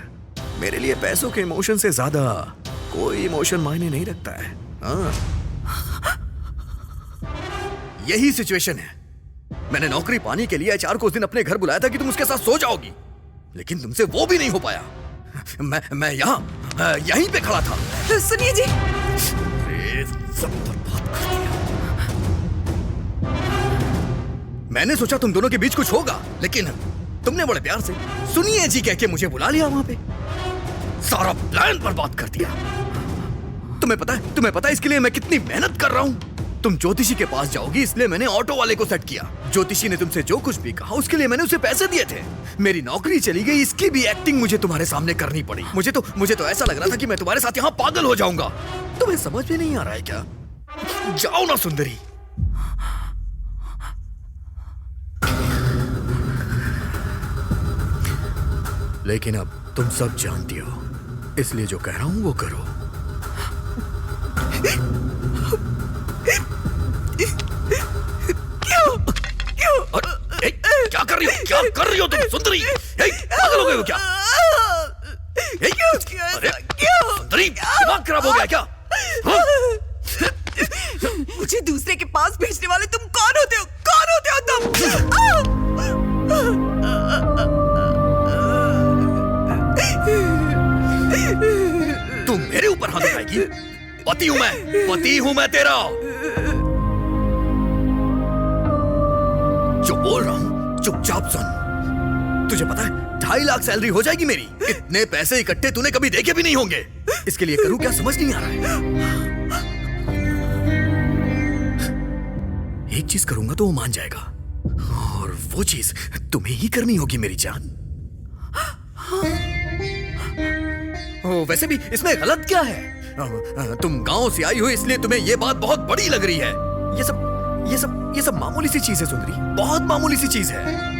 Speaker 1: मेरे लिए पैसों के इमोशन से ज्यादा कोई इमोशन मायने नहीं रखता है। हाँ, यही सिचुएशन है। मैंने नौकरी पाने के लिए एचआर को उस दिन अपने घर बुलाया था कि तुम उसके साथ सो जाओगी, लेकिन तुमसे वो भी नहीं हो पाया। मैं यहीं पे खड़ा था।
Speaker 5: सुनिए जी,
Speaker 1: सब बर्बाद कर दिया। मैंने सोचा तुम दोनों के बीच कुछ होगा, लेकिन तुमने बड़े प्यार से सुनिए जी कह के मुझे बुला लिया वहां पे, सारा प्लान बर्बाद कर दिया। तुम्हें पता है इसके लिए मैं कितनी मेहनत कर रहा हूं? तुम ज्योतिषी के पास जाओगी इसलिए मैंने ऑटो वाले को सेट किया। ज्योतिषी ने तुमसे जो कुछ भी कहा उसके लिए मैंने उसे पैसे दिए थे। मेरी नौकरी चली गई, इसकी भी एक्टिंग मुझे तुम्हारे सामने करनी पड़ी। मुझे तो ऐसा लग रहा था कि मैं तुम्हारे साथ यहाँ पागल हो जाऊंगा। तुम्हें समझ में नहीं आ रहा है क्या? जाओ ना सुंदरी। लेकिन अब तुम सब जानती हो, इसलिए जो कह रहा हूं वो करो। क्या कर रही हो तुम सुंदरी? पागल हो गए हो क्या? अरे सुंदरी, दिमाग खराब हो गया क्या?
Speaker 5: मुझे दूसरे के पास भेजने वाले तुम कौन होते हो? तुम?
Speaker 1: तुम मेरे ऊपर हाथ उठाएगी? पति हूं मैं तेरा। जो बोल रहा हूं चुपचाप सुन। तुझे पता है 2.5 लाख सैलरी हो जाएगी मेरी। इतने पैसे इकट्ठे तूने कभी देखे भी नहीं होंगे। इसके लिए करूं क्या समझ नहीं आ रहा है। एक चीज करूंगा तो वो मान जाएगा, और वो चीज तुम्हें ही करनी होगी मेरी जान। वैसे भी इसमें गलत क्या है? तुम गांव से आई हो इसलिए तुम्हें ये बात बहुत बड़ी लग रही है। ये सब मामूली सी चीज है सुंदरी, बहुत मामूली सी चीज है।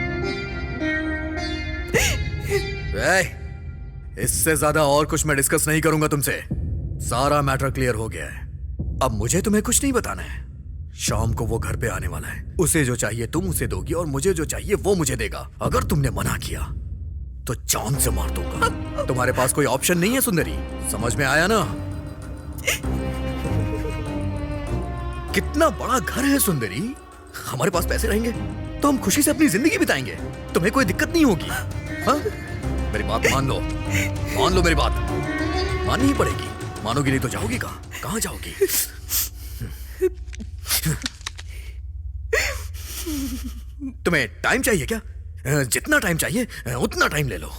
Speaker 1: इससे ज्यादा और कुछ मैं डिस्कस नहीं करूंगा तुमसे। सारा मैटर क्लियर हो गया है। अब मुझे तुम्हें कुछ नहीं बताना है। शाम को वो घर पे आने वाला है। उसे जो चाहिए तुम उसे दोगी और मुझे जो चाहिए वो मुझे देगा। अगर तुमने मना किया तो जान से मार दूंगा। तुम्हारे पास कोई ऑप्शन नहीं है सुंदरी, समझ में आया ना? कितना बड़ा घर है सुंदरी। हमारे पास पैसे रहेंगे तो हम खुशी से अपनी जिंदगी बिताएंगे। तुम्हें कोई दिक्कत नहीं होगी। हाँ? मेरी बात मान लो मेरी बात माननी ही पड़ेगी। मानोगी नहीं तो जाओगी कहाँ जाओगी? तुम्हें टाइम चाहिए क्या? जितना टाइम चाहिए उतना टाइम ले लो।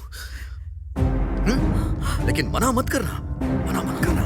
Speaker 1: लेकिन मना मत करना, मना मत करना।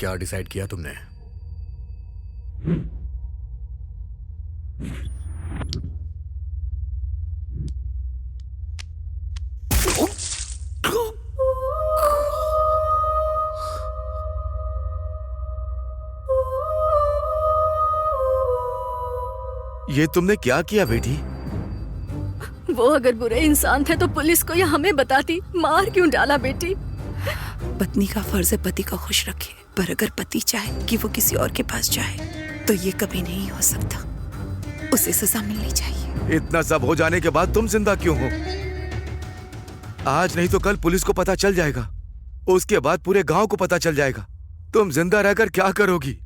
Speaker 1: क्या डिसाइड किया तुमने?
Speaker 4: ये तुमने क्या किया बेटी?
Speaker 3: वो अगर बुरे इंसान थे तो पुलिस को या हमें बताती, मार क्यों डाला बेटी?
Speaker 5: पत्नी का फर्ज है पति को खुश रखे, पर अगर पति चाहे कि वो किसी और के पास जाए तो ये कभी नहीं हो सकता। उसे सजा मिलनी चाहिए।
Speaker 4: इतना सब हो जाने के बाद तुम जिंदा क्यों हो? आज नहीं तो कल पुलिस को पता चल जाएगा, उसके बाद पूरे गांव को पता चल जाएगा। तुम जिंदा रहकर क्या करोगी?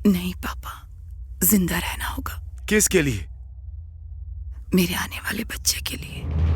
Speaker 5: नहीं पापा, जिंदा रहना होगा।
Speaker 4: किसके लिए?
Speaker 5: मेरे आने वाले बच्चे के लिए।